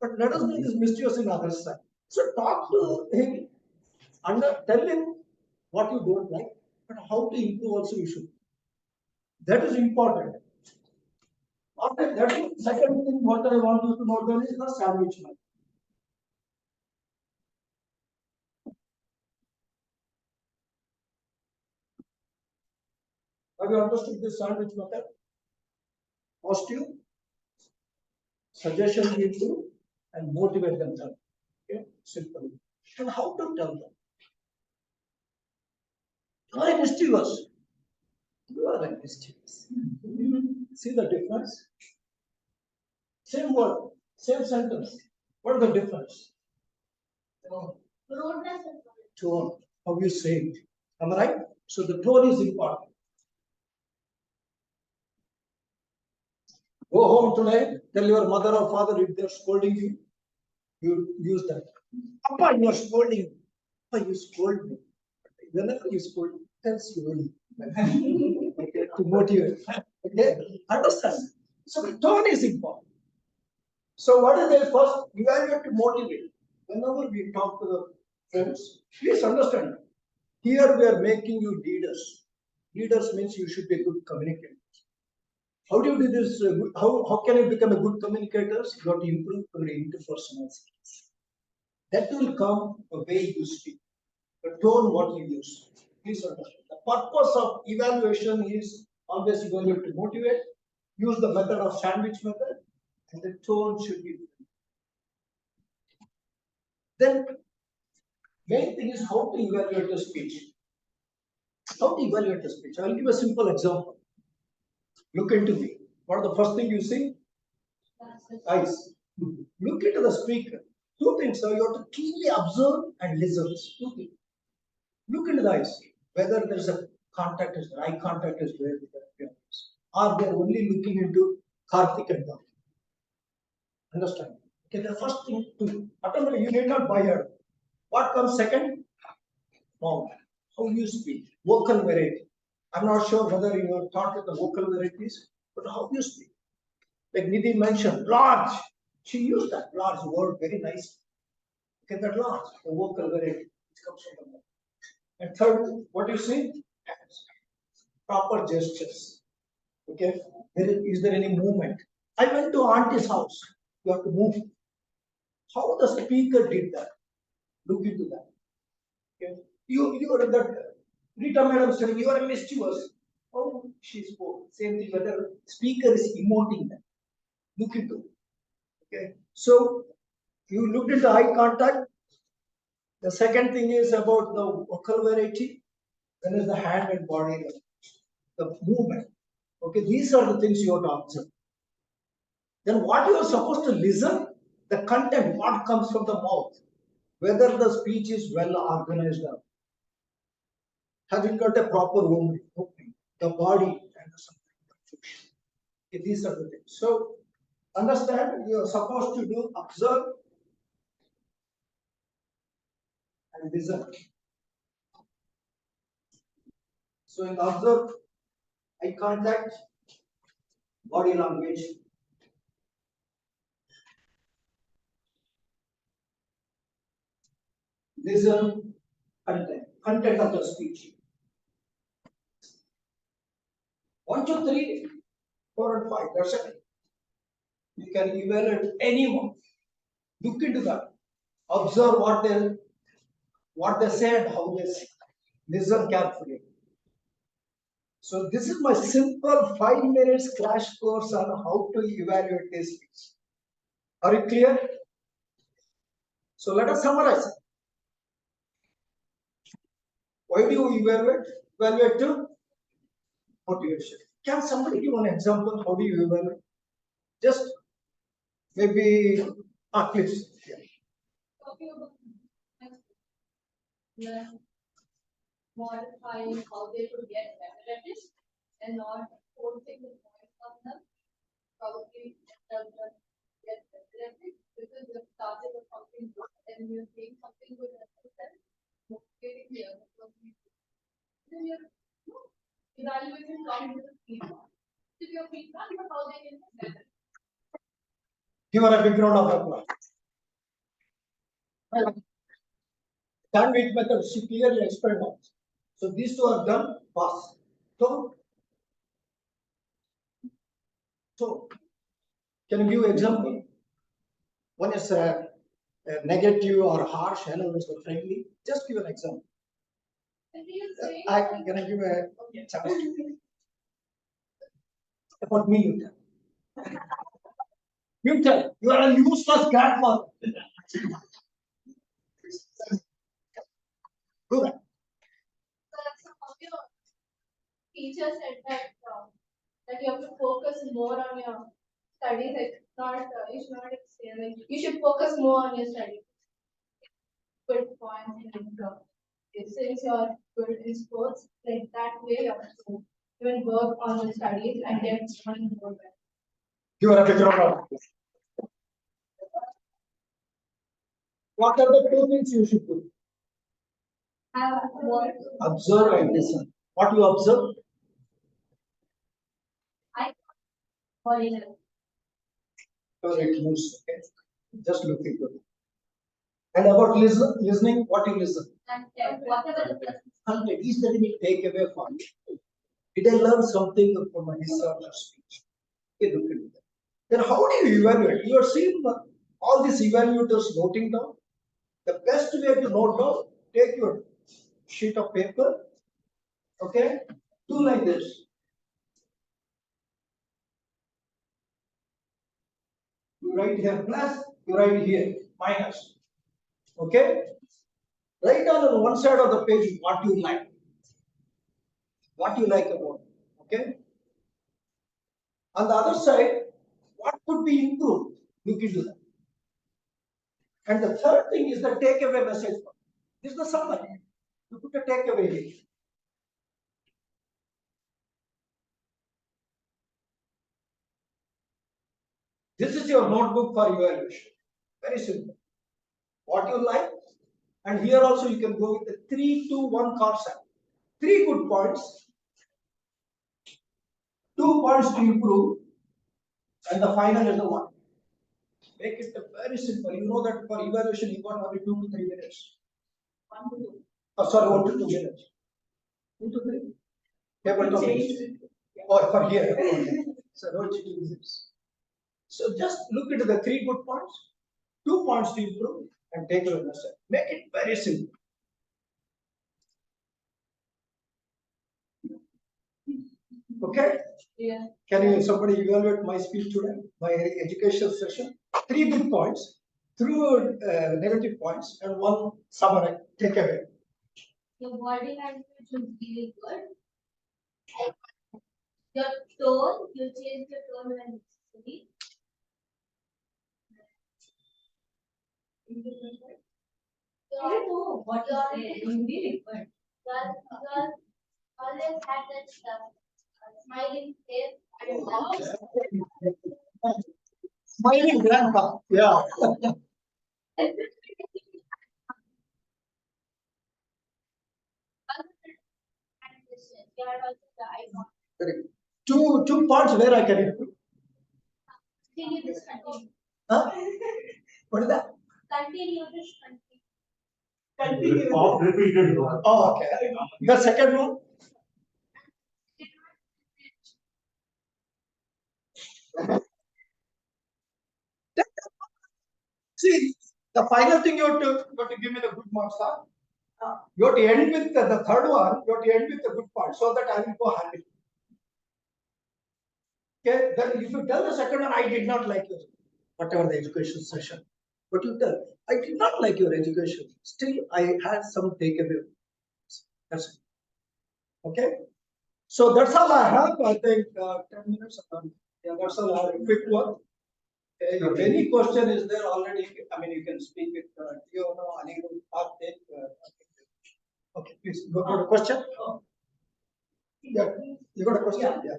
But let us make this mischievous in other side. So talk to him, tell him what you don't like, but how to improve also you should. That is important. After that, second thing what I want you to note down is the sandwich method. Have you understood this sandwich method? Positive, suggestion give you, and motivate themselves. Okay, simple. And how to tell them? You are mischievous. You are mischievous. See the difference? Same word, same sentence. What is the difference? Tone. How you say it. Am I right? So the tone is important. Go home today, tell your mother or father if they're scolding you, you use that. Appa, you are scolding me. Appa, you scold me. Whenever you scold, tell slowly. Okay, to motivate. Okay, understand. So the tone is important. So what is the first? Evaluate to motivate. Whenever we talk to the friends, please understand. Here we are making you leaders. Leaders means you should be a good communicator. How do you do this? How can you become a good communicator? You have to improve your interpersonal skills. That will come the way you speak, the tone what you use. Please understand. The purpose of evaluation is always evaluate to motivate. Use the method of sandwich method, and the tone should be. Then, main thing is how to evaluate the speech. How to evaluate the speech? I will give a simple example. Look into me. What is the first thing you see? Eyes. Look into the speaker. Two things, sir. You have to keenly observe and listen. Two things. Look into the eyes. Whether there is a contact, is eye contact is there with the eyes, or they are only looking into Karthik and Gautam. Understand? Okay, the first thing to automatically you need not buy her. What comes second? Mouth. How you speak. Vocal variety. I'm not sure whether you are taught with the vocal varieties, but how you speak. Like Nidhi mentioned, large. She used that large word very nicely. Okay, that large, the vocal variety, which comes from the mouth. And third, what you see? Proper gestures. Okay, is there any movement? I went to auntie's house. You have to move. How the speaker did that? Look into that. Okay, you are that. Rita madam said you are a mischievous. How she spoke. Same thing. Whether speaker is emoting that. Look into it. Okay, so you looked into eye contact. The second thing is about the vocal variety. Then is the hand and body, the movement. Okay, these are the things you have to observe. Then what you are supposed to listen, the content, what comes from the mouth, whether the speech is well organized or has it got a proper opening, the body and something. Okay, these are the things. So understand you are supposed to do observe and listen. So in observe, eye contact, body language. Listen, content of the speech. 1, 2, 3, 4, and 5. That's it. You can evaluate anyone. Look into that. Observe what they say and how they say. Listen carefully. So this is my simple 5 minutes crash course on how to evaluate this speech. Are you clear? So let us summarize. Why do you evaluate? Evaluate to motivation. Can somebody give an example? How do you evaluate? Just maybe please. Yeah. Talking about learn, modifying how they could get better at it and not forcing the points on them. Probably help them get better at it because you're starting with something good and you're doing something good at them, motivating the other person. Then you're evaluation comes with the feedback. If your feedback on how they can get better. Give her a background of her plan. Sandwich method, she clearly explained what. So these two are done, pass. So can you give example? One is a negative or harsh, another is friendly. Just give an example. Can I give a chance? About me, you tell. You tell. You are a useless grandmother. Go ahead. Teacher said that you have to focus more on your studies. Like not you should not say like you should focus more on your studies. Good point. Since you're good in sports, like that way you have to even work on the studies and get one more better. You are a background. What are the two things you should do? Observe and listen. What you observe? It moves. Okay. Just look into it. And about listening, what you listen? Content. Is there any takeaway from it? Did I learn something from his or her speech? Okay, look into that. Then how do you evaluate? You are seeing all these evaluators noting down. The best way to note down, take your sheet of paper, okay, do like this. You write here plus, you write here minus, okay. Write down on one side of the page what you like about it, okay. On the other side, what could be improved, look into that. And the third thing is the takeaway message. This is the summary. You put a takeaway here. This is your notebook for evaluation. Very simple. What you like, and here also you can go with the 3, 2, 1 concept. 3 good points, 2 points to improve, and the final is the 1. Make it very simple. You know that for evaluation you got only 2 to 3 minutes. 1 to 2. Oh, sorry, 1 to 2 minutes. 2 to 3. Table or for here. So don't you do this. So just look into the 3 good points, 2 points to improve, and take your message. Make it very simple. Okay? Yeah. Can somebody evaluate my speech today? My educational session? 3 good points, 2 negative points, and 1 summary. Take away. Your body language was really good. Your tone, you change your tone when necessary. I don't know what to say. It was really good. You always had that smiling face. Smiling grandpa. Yeah. You are also the icon. Correct. Two parts where I can improve. Continue this continue. Huh? What is that? Continue this continue. Continue. Repeated one. Oh, okay. The second one. See, the final thing you have to give me the good marks. Huh? You have to end with the third one. You have to end with the good part so that I will go handle. Okay. Then if you tell the second one, I did not like your whatever the education session. But you tell, I did not like your education. Still, I had some takeaway. That's it. Okay. So that's all I have. I think 10 minutes. Yeah, that's all I have. A quick one. Okay, if any question is there already, I mean, you can speak with Diona, Anirudh, Karthik. Okay, please go for the question. Yeah, you got a question? Yeah.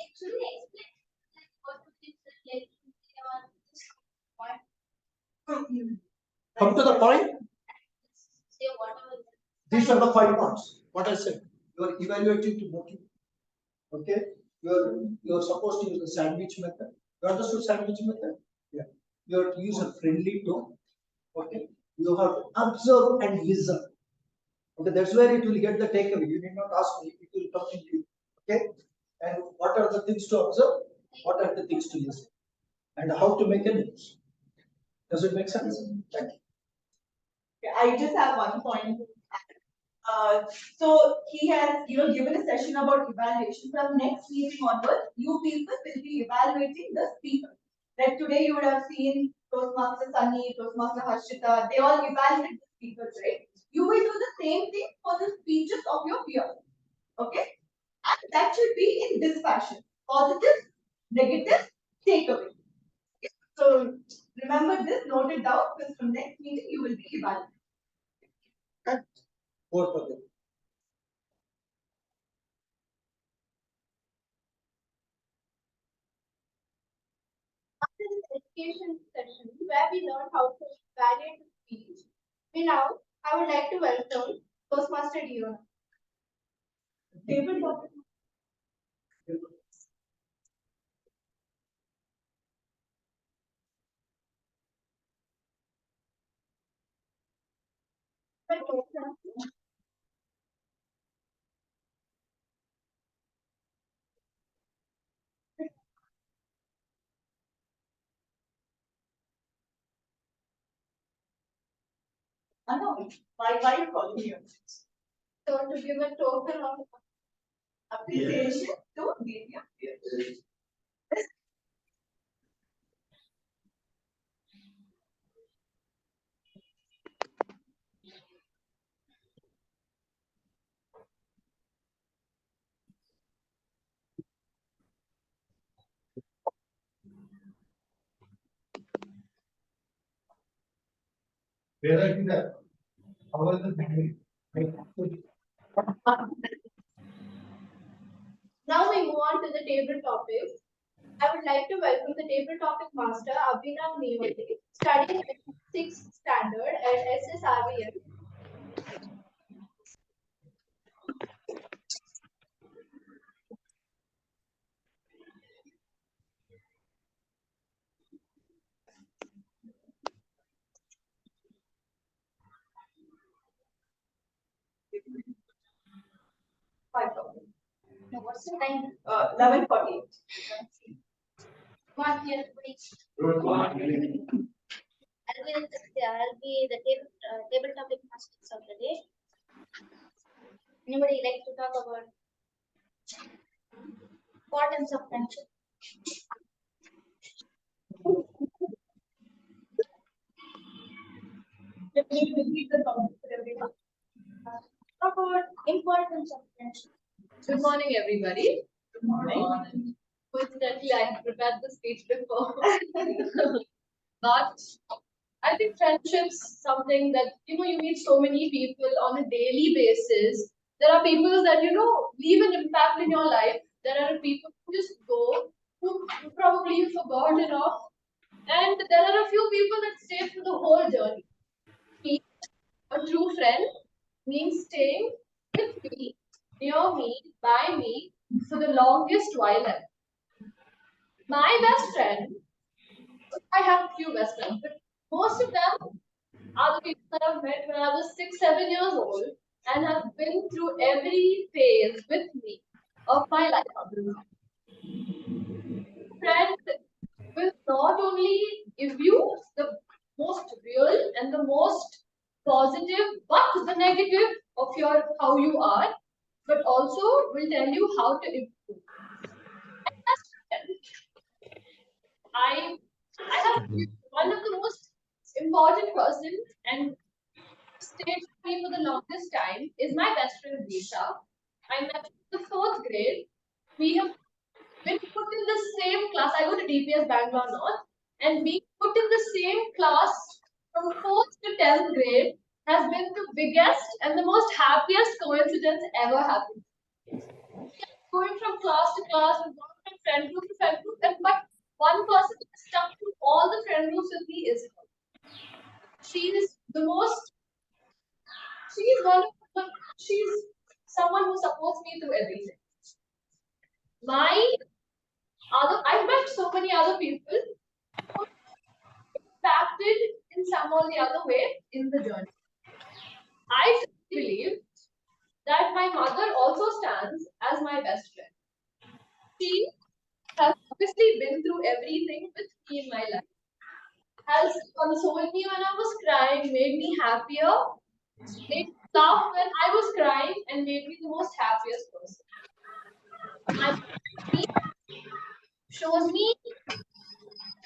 Actually, explain like what is like Come to the point. say whatever. These are the 5 points. What I said. You are evaluating to motivate. Okay. You're supposed to use the sandwich method. You understood sandwich method? Yeah. You have to use a friendly tone. Okay. You have to observe and listen. Okay. That's where it will get the takeaway. You need not ask me. It will come to you. Okay. And what are the things to observe? What are the things to listen? And how to make a news. Does it make sense? Thank you. Okay, I just have one point. So he has, given a session about evaluation. From next meeting onwards, you people will be evaluating the speaker. Like today, you would have seen Toastmaster Sunny, Toastmaster Harshita. They all evaluate the speakers, right? You will do the same thing for the speeches of your peers. Okay, and that should be in this fashion: positive, negative, takeaway. Okay? So remember this, note it down, because from next meeting you will be evaluating. Okay. More for them. After this education session where we learned how to evaluate the speech, I would like to welcome Toastmaster Diona. Table topic. I know. Why are you calling me? So to give a token of Appreciation to media. Where are you there? How was the thing? Now we move on to the table topics. I would like to welcome the table topic master Abhinav Newati, studying at 6th standard at SSRVM. No, what's the time? 11:40. One here, please. I'll be the table topic masters of the day. Anybody like to talk about importance of friendship? Please repeat the topic for everyone. About importance of friendship. Good morning, everybody. Good morning. Coincidentally, I had prepared the speech before. But I think friendships something that you meet so many people on a daily basis. There are people that leave an impact in your life. There are people who just go who probably you forgotten of, and there are a few people that stay through the whole journey. Me, a true friend means staying with me, near me, by me for the longest while ever. My best friend, I have a few best friends, but most of them are the people that I've met when I was 6, 7 years old and have been through every phase with me of my life. Friend will not only give you the most real and the most positive, but the negative of your how you are, but also will tell you how to improve. And as a friend, I I have one of the most important person and stayed with me for the longest time is my best friend Disha. I met her in the fourth grade. We have been put in the same class. I go to DPS Bangalore North, and being put in the same class from fourth to 10th grade has been the biggest and the most happiest coincidence ever happened. Going from class to class, we've gone from friend group to friend group, and but one person that stuck to all the friend groups with me is her. She is the most. She's one of the. She's someone who supports me through everything. My I've met so many other people who impacted in some or the other way in the journey. I believe that my mother also stands as my best friend. She has obviously been through everything with me in my life. Has consoled me when I was crying, made me happier, made me laugh when I was crying, and made me the most happiest person. My mom shows me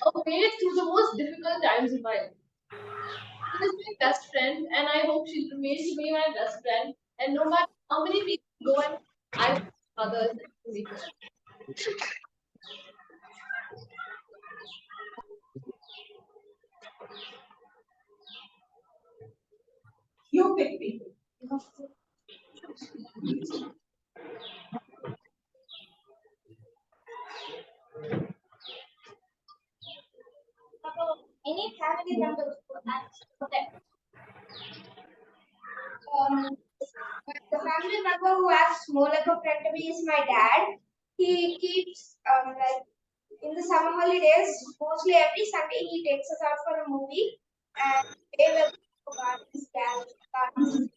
a way through the most difficult times in my life. She is my best friend, and I hope she'll remain to be my best friend. And no matter how many people go and I will others to be forever. You pick people. Any family members who acts protect. The family member who acts more like a friend to me is my dad. He keeps like in the summer holidays, mostly every Sunday he takes us out for a movie and they will go to gardens, gardens.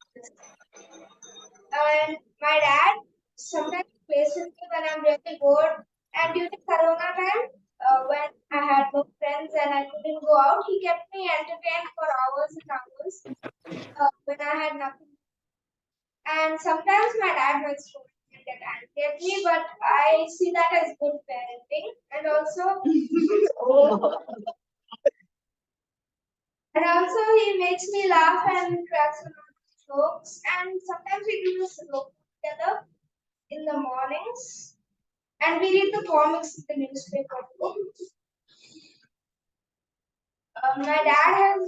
And my dad sometimes plays with me when I'm really bored. And during Corona time, when I had no friends and I couldn't go out, he kept me entertained for hours and hours when I had nothing. And sometimes my dad might scold me and get angry at me, but I see that as good parenting. And also, he makes me laugh and cracks a lot of jokes. And sometimes we do this together in the mornings. And we read the comics in the newspaper. My dad has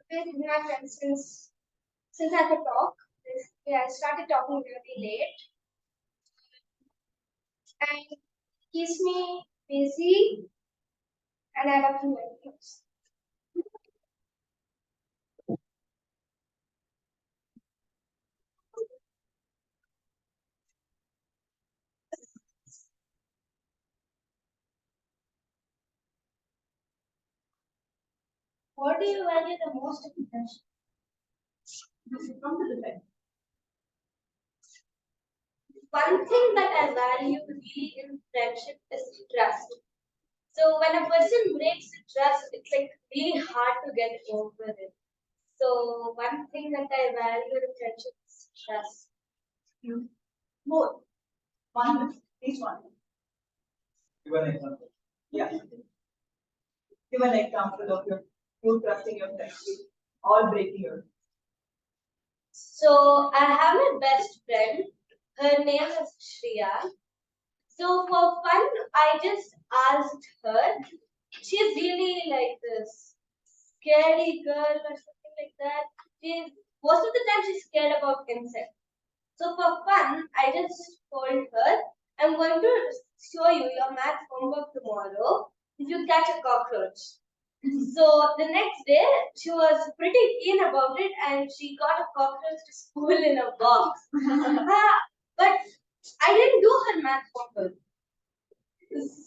been my friend since I could talk. I started talking really late. And keeps me busy, and I love him very much. What do you value the most in friendship? Come to the friend. One thing that I value really in friendship is trust. So when a person breaks the trust, it's like really hard to get over it. So one thing that I value in friendship is trust. More. One. Each one. Give an example. Yeah. Give an example of you trusting your friend or breaking your. So I have my best friend. Her name is Shreya. So for fun, I just asked her. She's really like this scary girl or something like that. She's most of the time she's scared about insects. So for fun, I just told her, I'm going to show you your math homework tomorrow if you catch a cockroach. So the next day, she was pretty keen about it and she got a cockroach to school in a box. But I didn't do her math homework.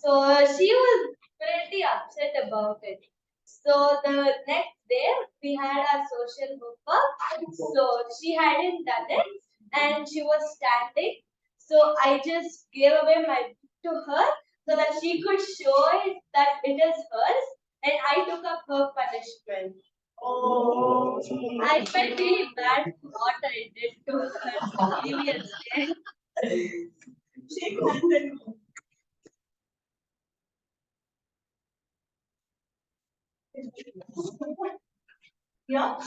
So she was pretty upset about it. So the next day we had our social homework. So she hadn't done it and she was standing. So I just gave away my book to her so that she could show it that it is hers and I took up her punishment. Oh, I felt really bad for what I did to her previous day. She handed me. Yeah.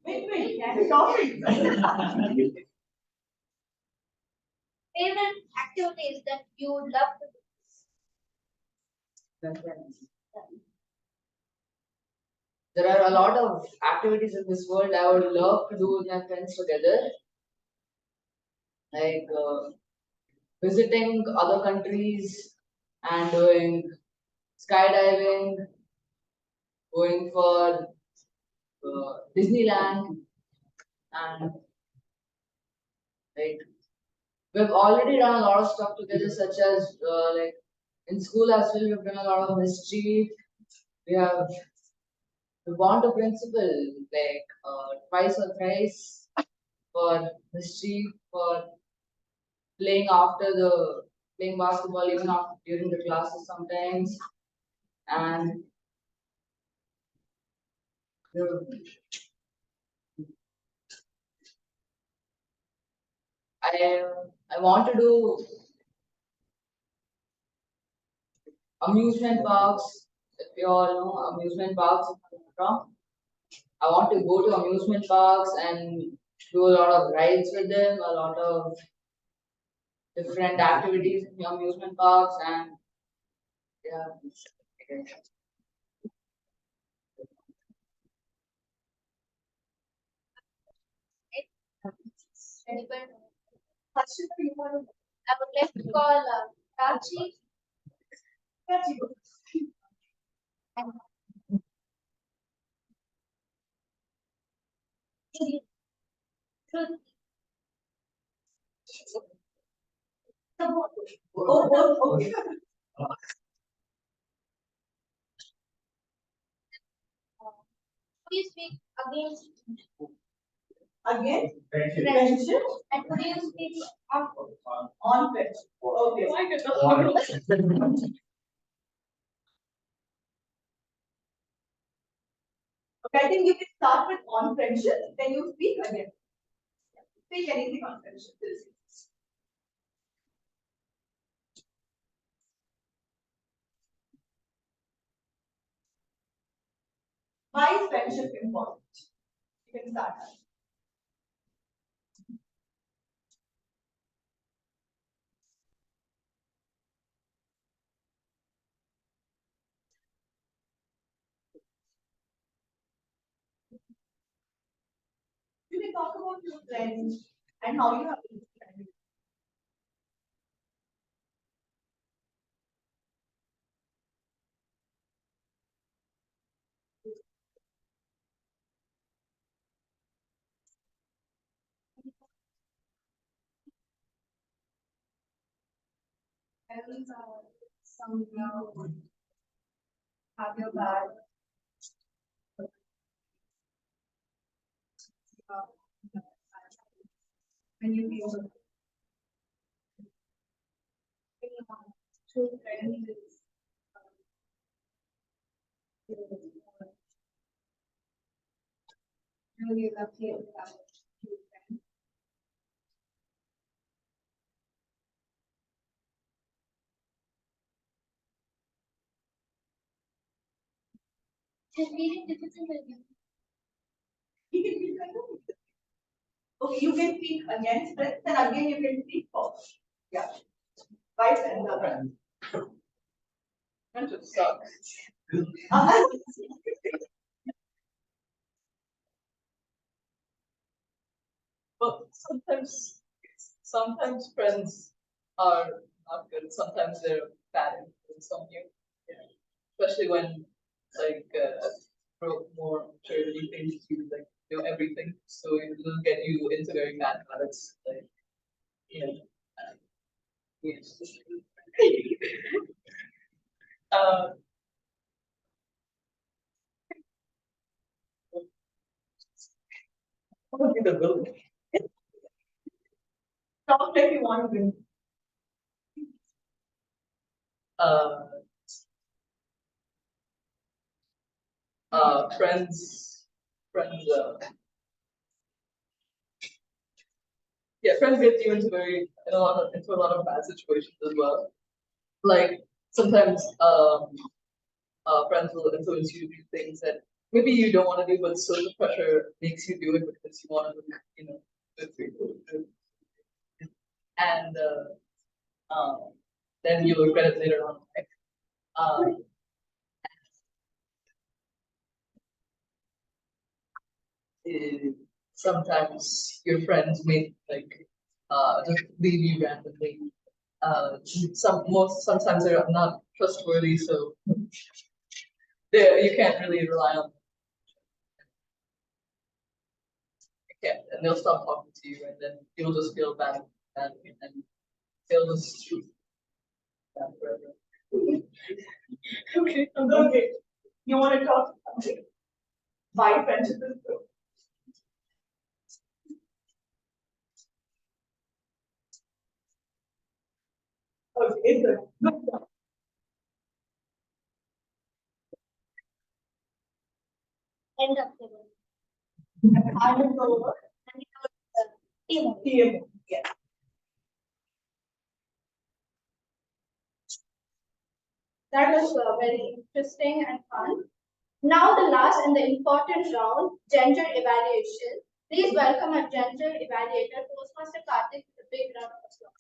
Wait, I'm talking. Favorite activities that you would love to There are a lot of activities in this world I would love to do with my friends together, like visiting other countries and doing skydiving, going for Disneyland, and like we've already done a lot of stuff together, such as like in school as well. We've done a lot of mischief. We have gone to principal like twice or thrice for mischief, for playing after the playing basketball even after during the classes sometimes, and the, I I want to do amusement parks. If you all know amusement parks, if I'm not wrong. I want to go to amusement parks and do a lot of rides with them, a lot of different activities in the amusement parks, and yeah. anybody? Harshita, you want to? I would like to call Prachi. Prachi. Oh, okay. Could you speak against Again, friendship? friendship And could you speak on on friendship. Okay. Okay, I think you can start with on friendship, then you speak again. Speak anything on friendship. Why is friendship important? You can start. You can talk about your friends and how you have been friends. friends some have your back. When you feel true friends is really lucky to have true friends. She's reading difficult again. Okay, you can speak against friends and again you can speak for. Yeah. Wife and husband. Friendship sucks. But sometimes friends are not good. Sometimes they're bad influence on you. Yeah. Especially when like more maturity things you like know everything. So it will get you into very bad habits. Like yes. uh, what would be the villain? Talk like you want to win. Uh, friends, yeah, friends get you into a lot of bad situations as well. Like sometimes, friends will influence you to do things that maybe you don't want to do, but social pressure makes you do it because you want to look, good for you. And then you'll regret it later on. Right? Sometimes your friends may just leave you randomly. Sometimes they're not trustworthy, so you can't really rely on them. You can't, and they'll stop talking to you, and then you'll just feel bad, and they'll just shoot bad forever. Okay. Okay. You want to talk something? Why friendship is good? Okay, good. End of the world. I will go over. TM. Yes. That was very interesting and fun. Now the last and the important round, gender evaluation. Please welcome our gender evaluator, Toastmaster Karthik, with a big round of applause.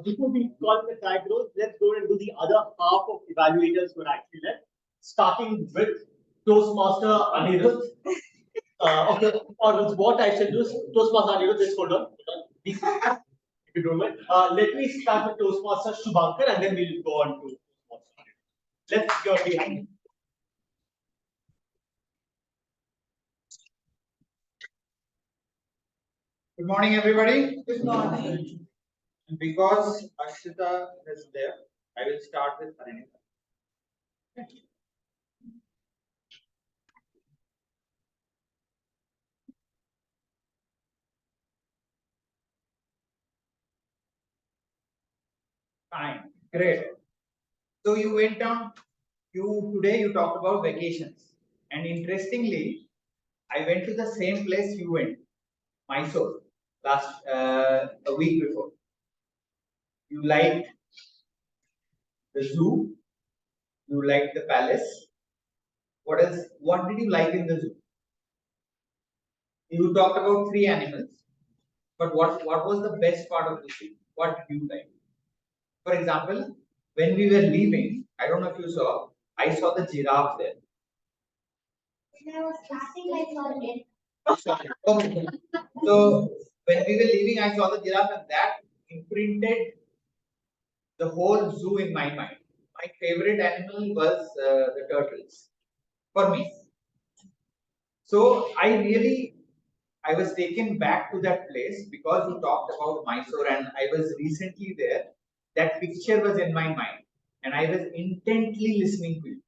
Before we call the tag rows, let's go and do the other half of evaluators who are actually left, starting with Toastmaster Anirudh. Okay, or what I shall do is Toastmaster Anirudh, just hold on. If you don't mind. Let me start with Toastmaster Shubhankar and then we'll go on to Toastmaster. Let's go behind. Good morning, everybody. Good morning. Because Ashita is there, I will start with Harinita. Fine, great. So you went on. Today you talked about vacations, and interestingly, I went to the same place you went, Mysore, last a week before. You liked the zoo. You liked the palace. What else? What did you like in the zoo? You talked about 3 animals, but what was the best part of the zoo? What did you like? For example, when we were leaving, I don't know if you saw, I saw the giraffe there. When I was starting, I saw it. Okay. So when we were leaving, I saw the giraffe, and that imprinted the whole zoo in my mind. My favorite animal was the turtles for me. So I was taken back to that place because you talked about Mysore and I was recently there. That picture was in my mind and I was intently listening to you.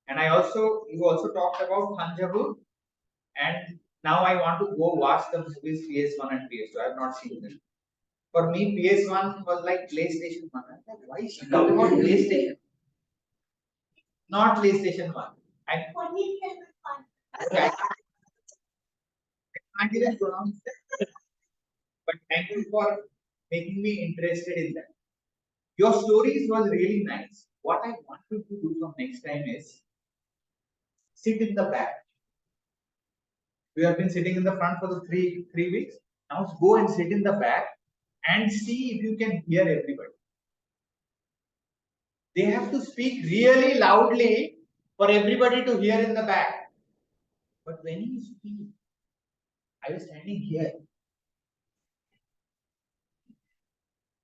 And you also talked about Thanjavur, and now I want to go watch the movies PS1 and PS2. I have not seen them. For me, PS1 was like PlayStation 1. I'm like, why is she talking about PlayStation? Not PlayStation 1. I okay, I can't even pronounce that. But thank you for making me interested in that. Your stories was really nice. What I want you to do from next time is sit in the back. We have been sitting in the front for the three weeks. Now go and sit in the back and see if you can hear everybody. They have to speak really loudly for everybody to hear in the back. But when you speak, I was standing here.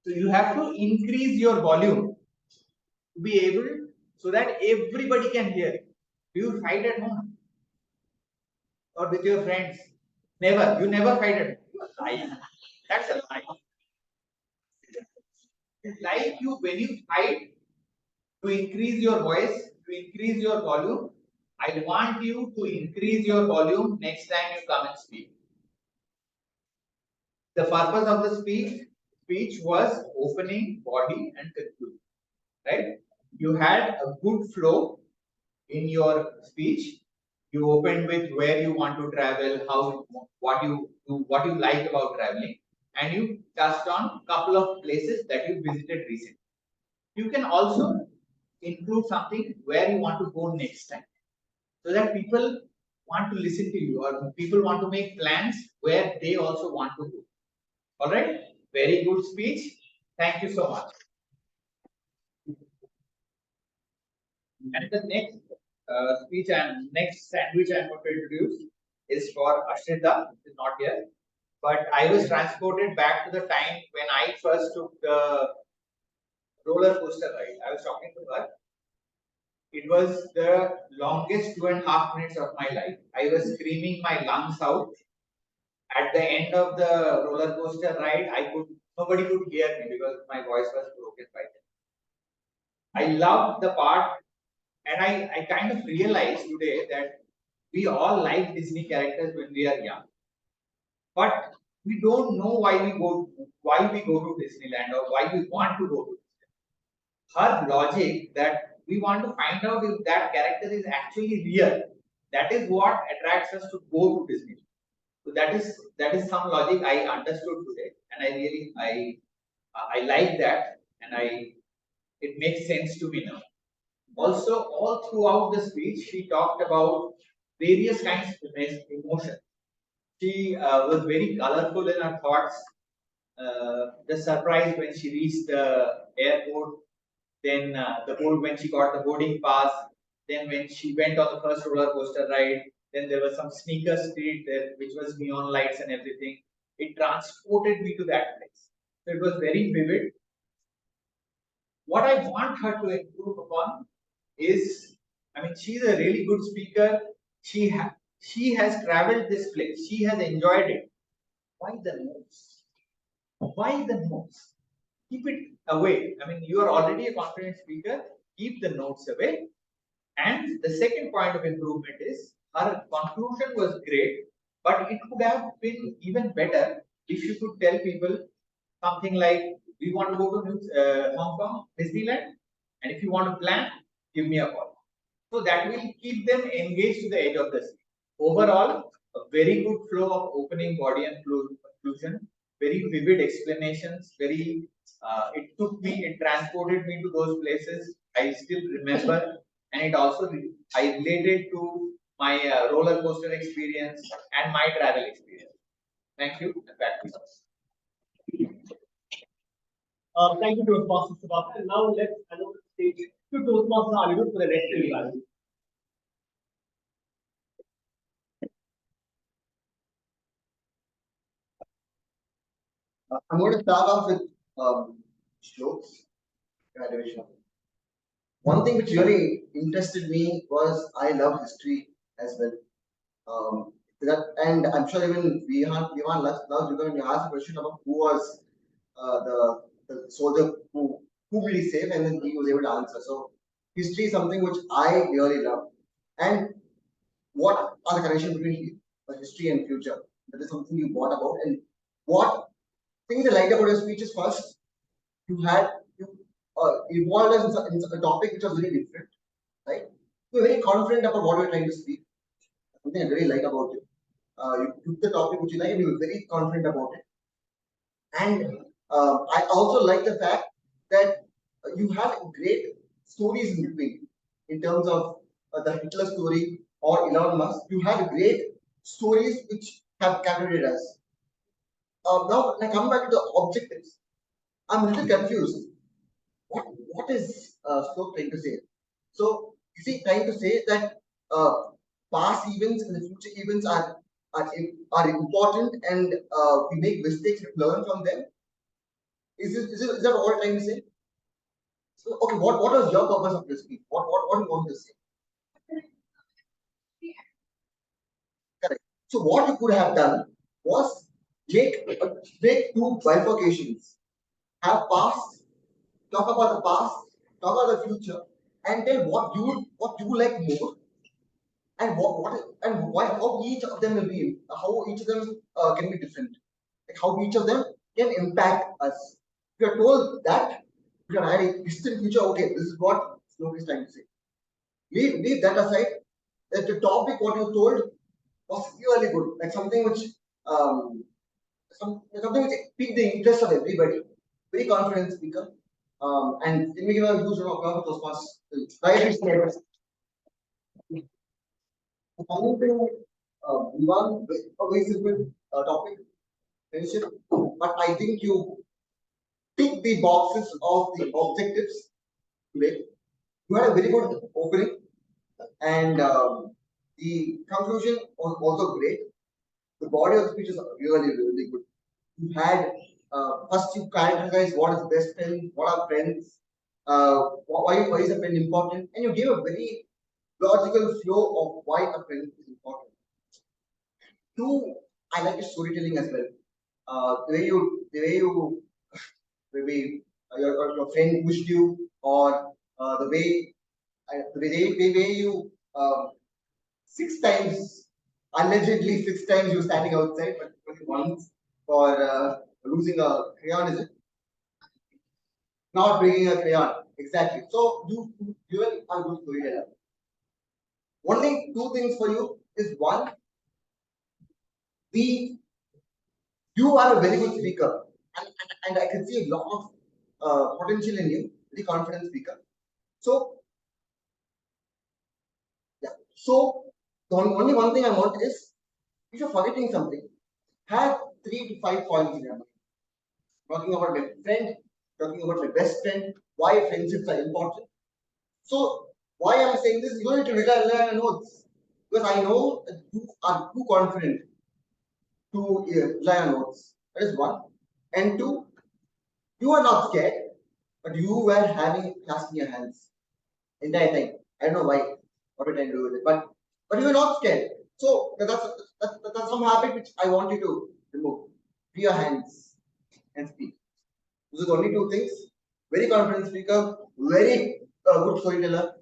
So you have to increase your volume to be able so that everybody can hear you. Do you fight at home? Or with your friends? Never. You never fight at home. You are lying. That's a lie. Like you, when you fight to increase your voice, to increase your volume, I want you to increase your volume next time you come and speak. The purpose of the speech was opening, body, and conclusion. Right? You had a good flow in your speech. You opened with where you want to travel, how, what you do, what you like about traveling, and you touched on a couple of places that you visited recently. You can also include something where you want to go next time, so that people want to listen to you, or people want to make plans where they also want to go. All right, very good speech. Thank you so much. And the next speech and next sandwich I'm going to introduce is for Ashrita, who is not here. But I was transported back to the time when I first took the roller coaster ride. I was talking to her. It was the longest 2.5 minutes of my life. I was screaming my lungs out. At the end of the roller coaster ride, nobody could hear me because my voice was broken by then. I loved the part, and I kind of realized today that we all like Disney characters when we are young, but we don't know why we go to Disneyland or why we want to go to Disneyland. Her logic that we want to find out if that character is actually real, that is what attracts us to go to Disney. So that is some logic I understood today, and I really I like that, and it makes sense to me now. Also, all throughout the speech, she talked about various kinds of emotions. She was very colorful in her thoughts. The surprise when she reached the airport, then when she got the boarding pass, then when she went on the first roller coaster ride, then there was some sneaker street there, which was neon lights and everything. It transported me to that place. So it was very vivid. What I want her to improve upon is, I mean, she's a really good speaker. She has traveled this place. She has enjoyed it. Why the notes? Why the notes? Keep it away. I mean, you are already a confident speaker. Keep the notes away. And the second point of improvement is her conclusion was great, but it could have been even better if you could tell people something like, we want to go to Hong Kong, Disneyland, and if you want to plan, give me a call. So that will keep them engaged to the edge of the seat. Overall, a very good flow of opening, body, and conclusion. Very vivid explanations. It transported me to those places. I still remember, and it also I related to my roller coaster experience and my travel experience. Thank you. And back to you. Thank you, Toastmasters Sebastian. Now let's hand over the stage to Toastmaster Anirudh for the next review. I'm going to start off with Shlok's graduation. One thing which really interested me was I love history as well. And I'm sure even Vihan now you're going to ask a question about who was the soldier who will he save, and then he was able to answer. So history is something which I really love. And what are the connections between history and future? That is something you brought about. And what things I liked about your speech is first, you involved us in a topic which was very different, right? You were very confident about what you were trying to speak. Something I really like about you. You took the topic which you like and you were very confident about it. And I also like the fact that you have great stories in between, in terms of the Hitler story or Elon Musk. You have great stories which have captivated us. Now, when I come back to the objectives, I'm a little confused. What is Slope trying to say? So, is he trying to say that past events and the future events are important, and we make mistakes and learn from them? Is that all trying to say? So, okay, what was your purpose of this speech? What do you want to say? Correct. So, what you could have done was make two bifurcations. Have past, talk about the past, talk about the future, and tell what you like more, and what and why, how each of them will be, how each of them can be different, like how each of them can impact us. If you are told that we are having distant future, okay, this is what Slope is trying to say. Leave that aside. That the topic what you told was really good, like something which something which piqued the interest of everybody. Very confident speaker. And can we give a huge round of applause to Toastmasters? Right, coming to one a very simple topic, friendship. But I think you tick the boxes of the objectives today. You had a very good opening, and the conclusion was also great. The body of the speech is really good. You had first you characterize what is best friend, what are friends, why is a friend important, and you gave a very logical flow of why a friend is important. Two, I like your storytelling as well. Maybe your friend pushed you, or the way you 6 times, allegedly 6 times you were standing outside, but only once for losing a crayon, is it? Not bringing a crayon, exactly. So you given a good storyteller. Only two things for you is one, you are a very good speaker, and I can see a lot of potential in you, very confident speaker. So, yeah. So, the only one thing I want is, if you're forgetting something, have 3 to 5 points in your mind. Talking about my friend, talking about my best friend, why friendships are important. So, why I'm saying this, you don't need to rely on notes, because I know that you are too confident to rely on notes. That is one. And two, you are not scared, but you were having class in your hands entire time. I don't know why. What we're trying to do with it, but you were not scared. So that's some habit which I want you to remove. Free your hands and speak. Those are the only two things. Very confident speaker, very good storyteller.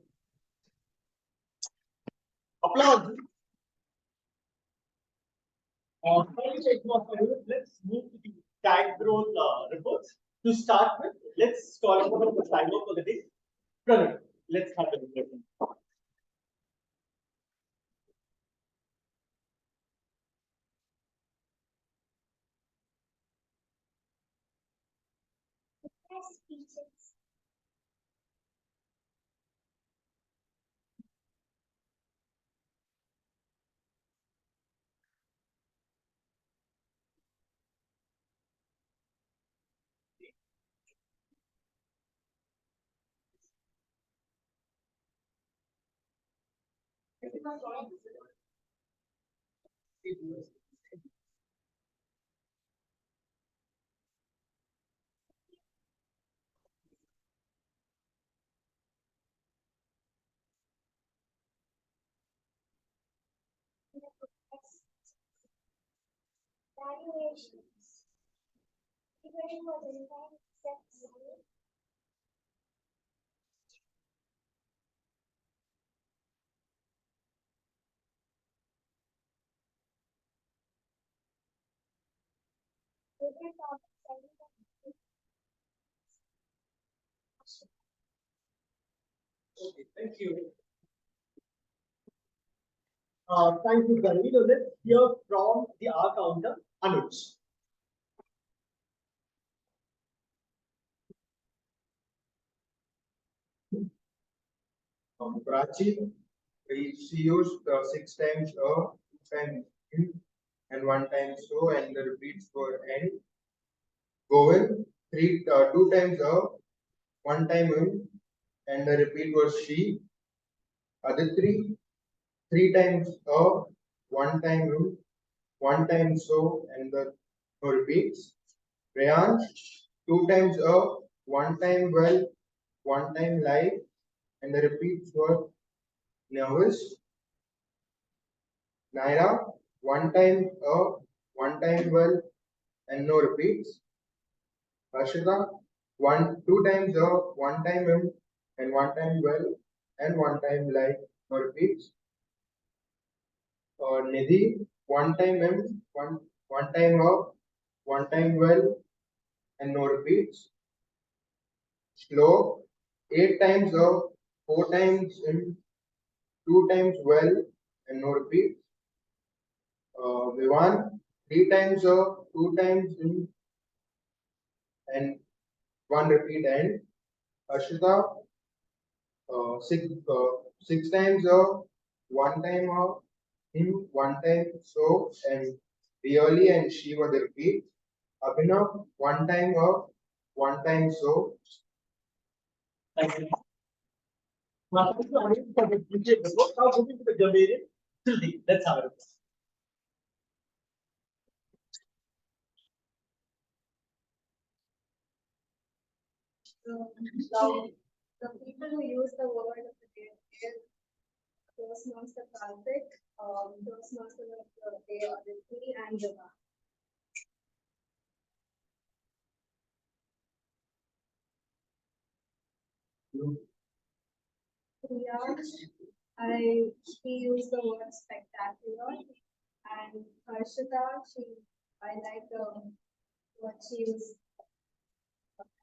Applause. Let's move to the tag growth reports. To start with, let's call upon the timer for the day. Pranay, let's have a discussion. Speeches. Valuations. Equation was designed set Okay, thank you. Thank you, Gary. Now let's hear from the R counter, Anuj. Prachi, she used 6 times a, 2 times in, and 1 time so, and the repeats were and. Govind, 2 times a, 1 time in, and the repeat was she. Aditri, 3 times a, 1 time in, 1 time so, and the no repeats. Rayansh, 2 times a, 1 time well, 1 time live, and the repeats were nervous. Naira, 1 time a, 1 time well, and no repeats. Harshita, 2 times a, 1 time in, and 1 time well, and 1 time live, no repeats. Nidhi, 1 time in, one time up, 1 time well, and no repeats. Slow, 8 times up, 4 times in, 2 times well, and no repeats. Vivan, 3 times up, 2 times in, and 1 repeat end. Ashita, 6 times up, 1 time up, in, 1 time so, and really and she were the repeat. Abhinav, 1 time up, 1 time so. Thank you. Now, thank you Arvind, for the detailed report. Now moving to the Jamaican. Sildi, let's have it. Now, the people who use the word of the day is Toastmaster Karthik, Toastmaster of the day Aditi, and Yoga. She used the word spectacular, and Harshita, I like what she was.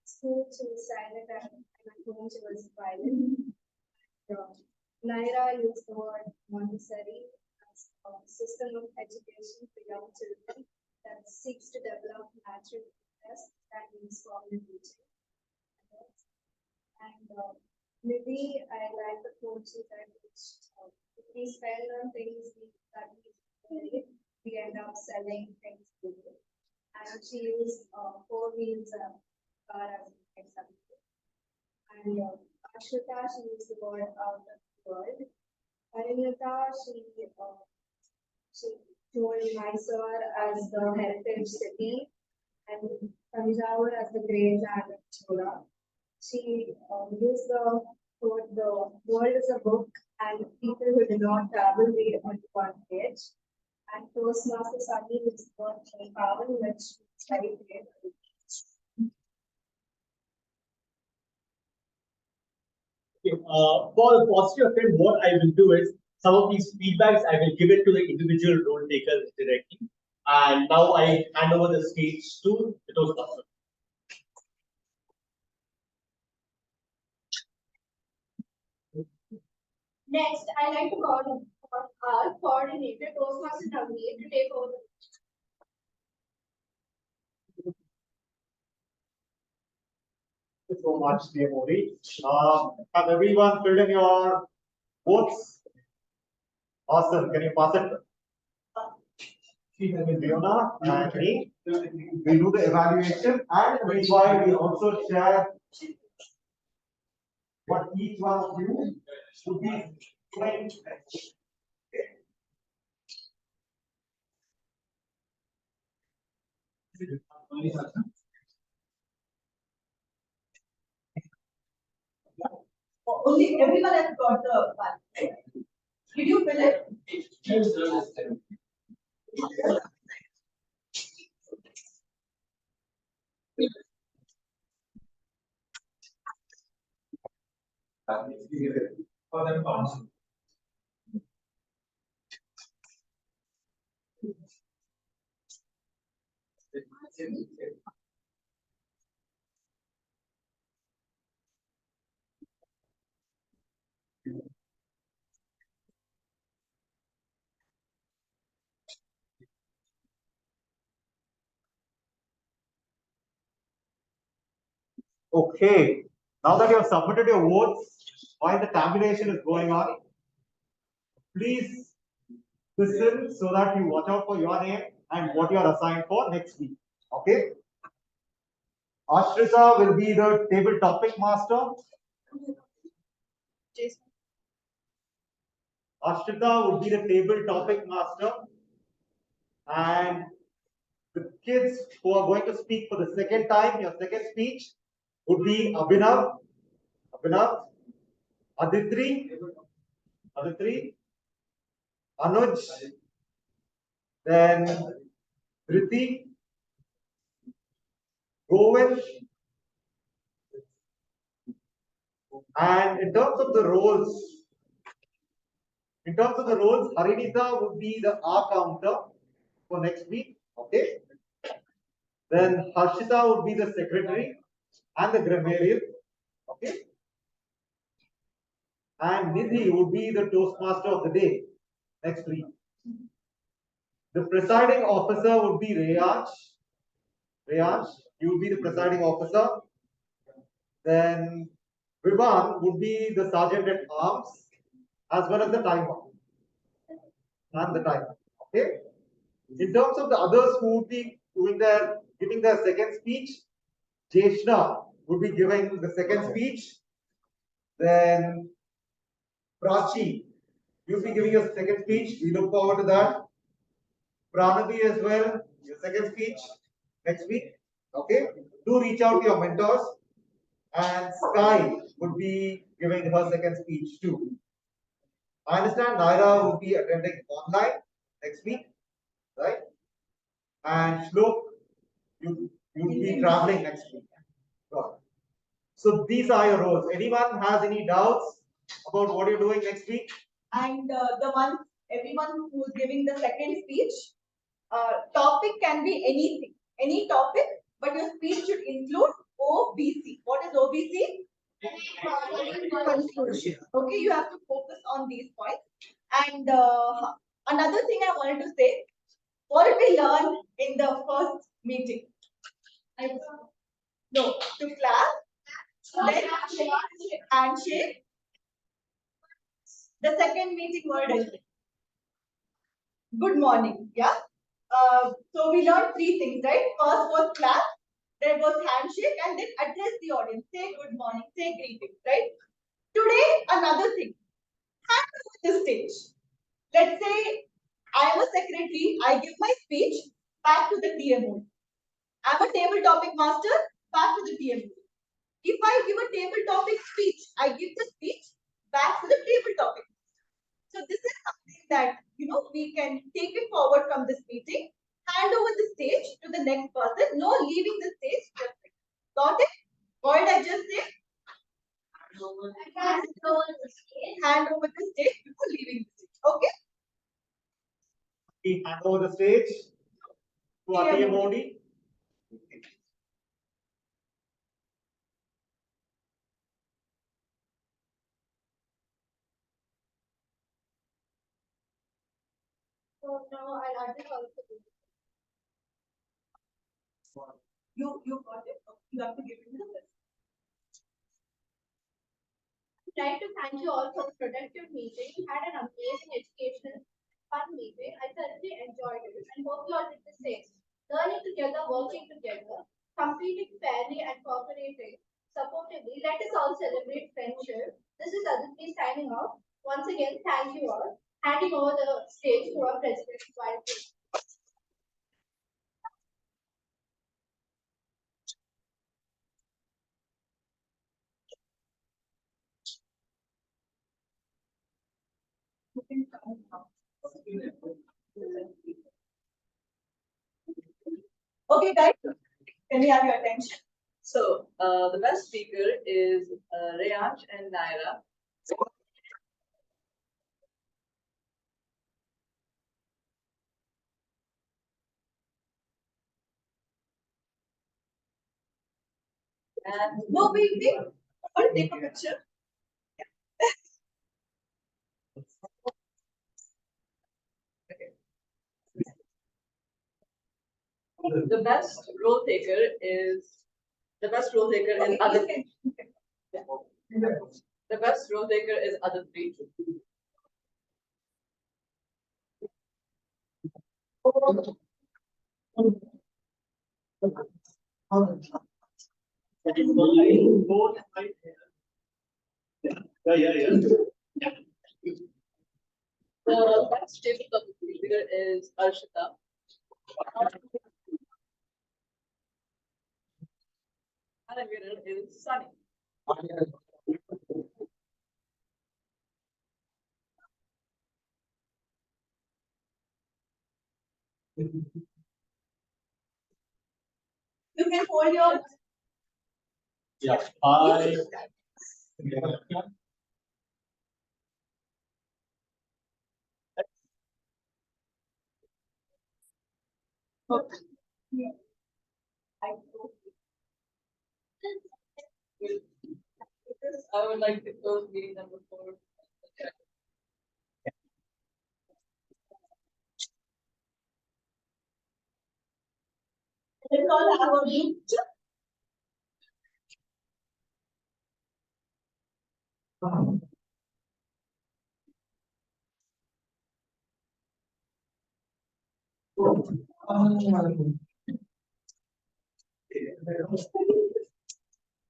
School she was silent, and at home she was violent. Naira used the word Montessori as a system of education for young children that seeks to develop natural interest and informed teaching. And Nidhi, I like the quote she said, which if we spend on things that we need, we end up selling things to you. And she used 4 wheels car as an example. And Ashita, she used the word out of the world. Harinata, she told Mysore as the heritage city and Tanjore as the great land of Chola. She used the quote, the world is a book and people who do not travel read only one page. And Toastmaster Sunny used the word power, which is very great. Okay, for the positive effect, what I will do is some of these feedbacks I will give it to the individual role takers directly. And now I hand over the stage to the Toastmaster. Next, I like to call on our coordinator, Toastmaster Navneet, to take over. Thank you so much, dear Modi. Have everyone filled in your votes? Awesome. Can you pass it? Fiona and me. We do the evaluation, and meanwhile we also share what each one of you should be doing. Only everyone has got the file, right? Did you fill it? Okay. Now that you have submitted your votes, while the tabulation is going on, please listen so that you watch out for your name and what you are assigned for next week. Okay? Ashrita will be the table topic master. Ashrita would be the table topic master. And the kids who are going to speak for the second time, your second speech, would be Abhinav, Aditri, Anuj, then Riti, Govind, and in terms of the roles, Harinita would be the R counter for next week. Okay. Then Harshita would be the secretary and the grammarian. Okay. And Nidhi would be the Toastmaster of the day next week. The presiding officer would be Reyansh. You would be the presiding officer. Then Vivan would be the sergeant at arms as well as the timer. Okay. In terms of the others who would be giving their second speech, Jeshna would be giving the second speech. Then Prachi, you'll be giving your second speech. We look forward to that. Pranavi as well, your second speech next week. Okay. Do reach out to your mentors. And Sky would be giving her second speech too. I understand Naira will be attending online next week, right? And Shlok, you'll be traveling next week. Right. So these are your roles. Anyone has any doubts about what you're doing next week? And everyone who's giving the second speech, topic can be anything, any topic, but your speech should include OBC. What is OBC? Conclusion. Okay, you have to focus on these points. And another thing I wanted to say, what did we learn in the first meeting? No, to clap, then handshake. The second meeting word is good morning. Yeah. So we learned three things, right? First was clap, then was handshake, and then address the audience. Say good morning, say greetings, right? Today, another thing. Hand over the stage. Let's say I am a secretary, I give my speech back to the TMO. I'm a table topic master, back to the TMO. If I give a table topic speech, I give the speech back to the table topic. So this is something that we can take it forward from this meeting, hand over the stage to the next person, no leaving the stage. Got it? What did I just say? Hand over the stage before leaving the stage. Okay? We hand over the stage to our TMOD. So now I'll add this also. You got it. You have to give it to the person. I'd like to thank you all for the productive meeting. We had an amazing educational fun meeting. I thoroughly enjoyed it and hope you all did the same. Learning together, working together, competing fairly and cooperating supportively. Let us all celebrate friendship. This is Aditi signing off. Once again, thank you all. Handing over the stage to our president, YLP. Okay, guys, can we have your attention? So the best speaker is Reyansh and Naira. And no, wait. I'll take a picture. The best role taker in other. The best role taker is other three. The best tabletop leader is Arshita. And the winner is Sunny. You can hold your. Yeah. I. I would like to close meeting number 4. Let's all have a group.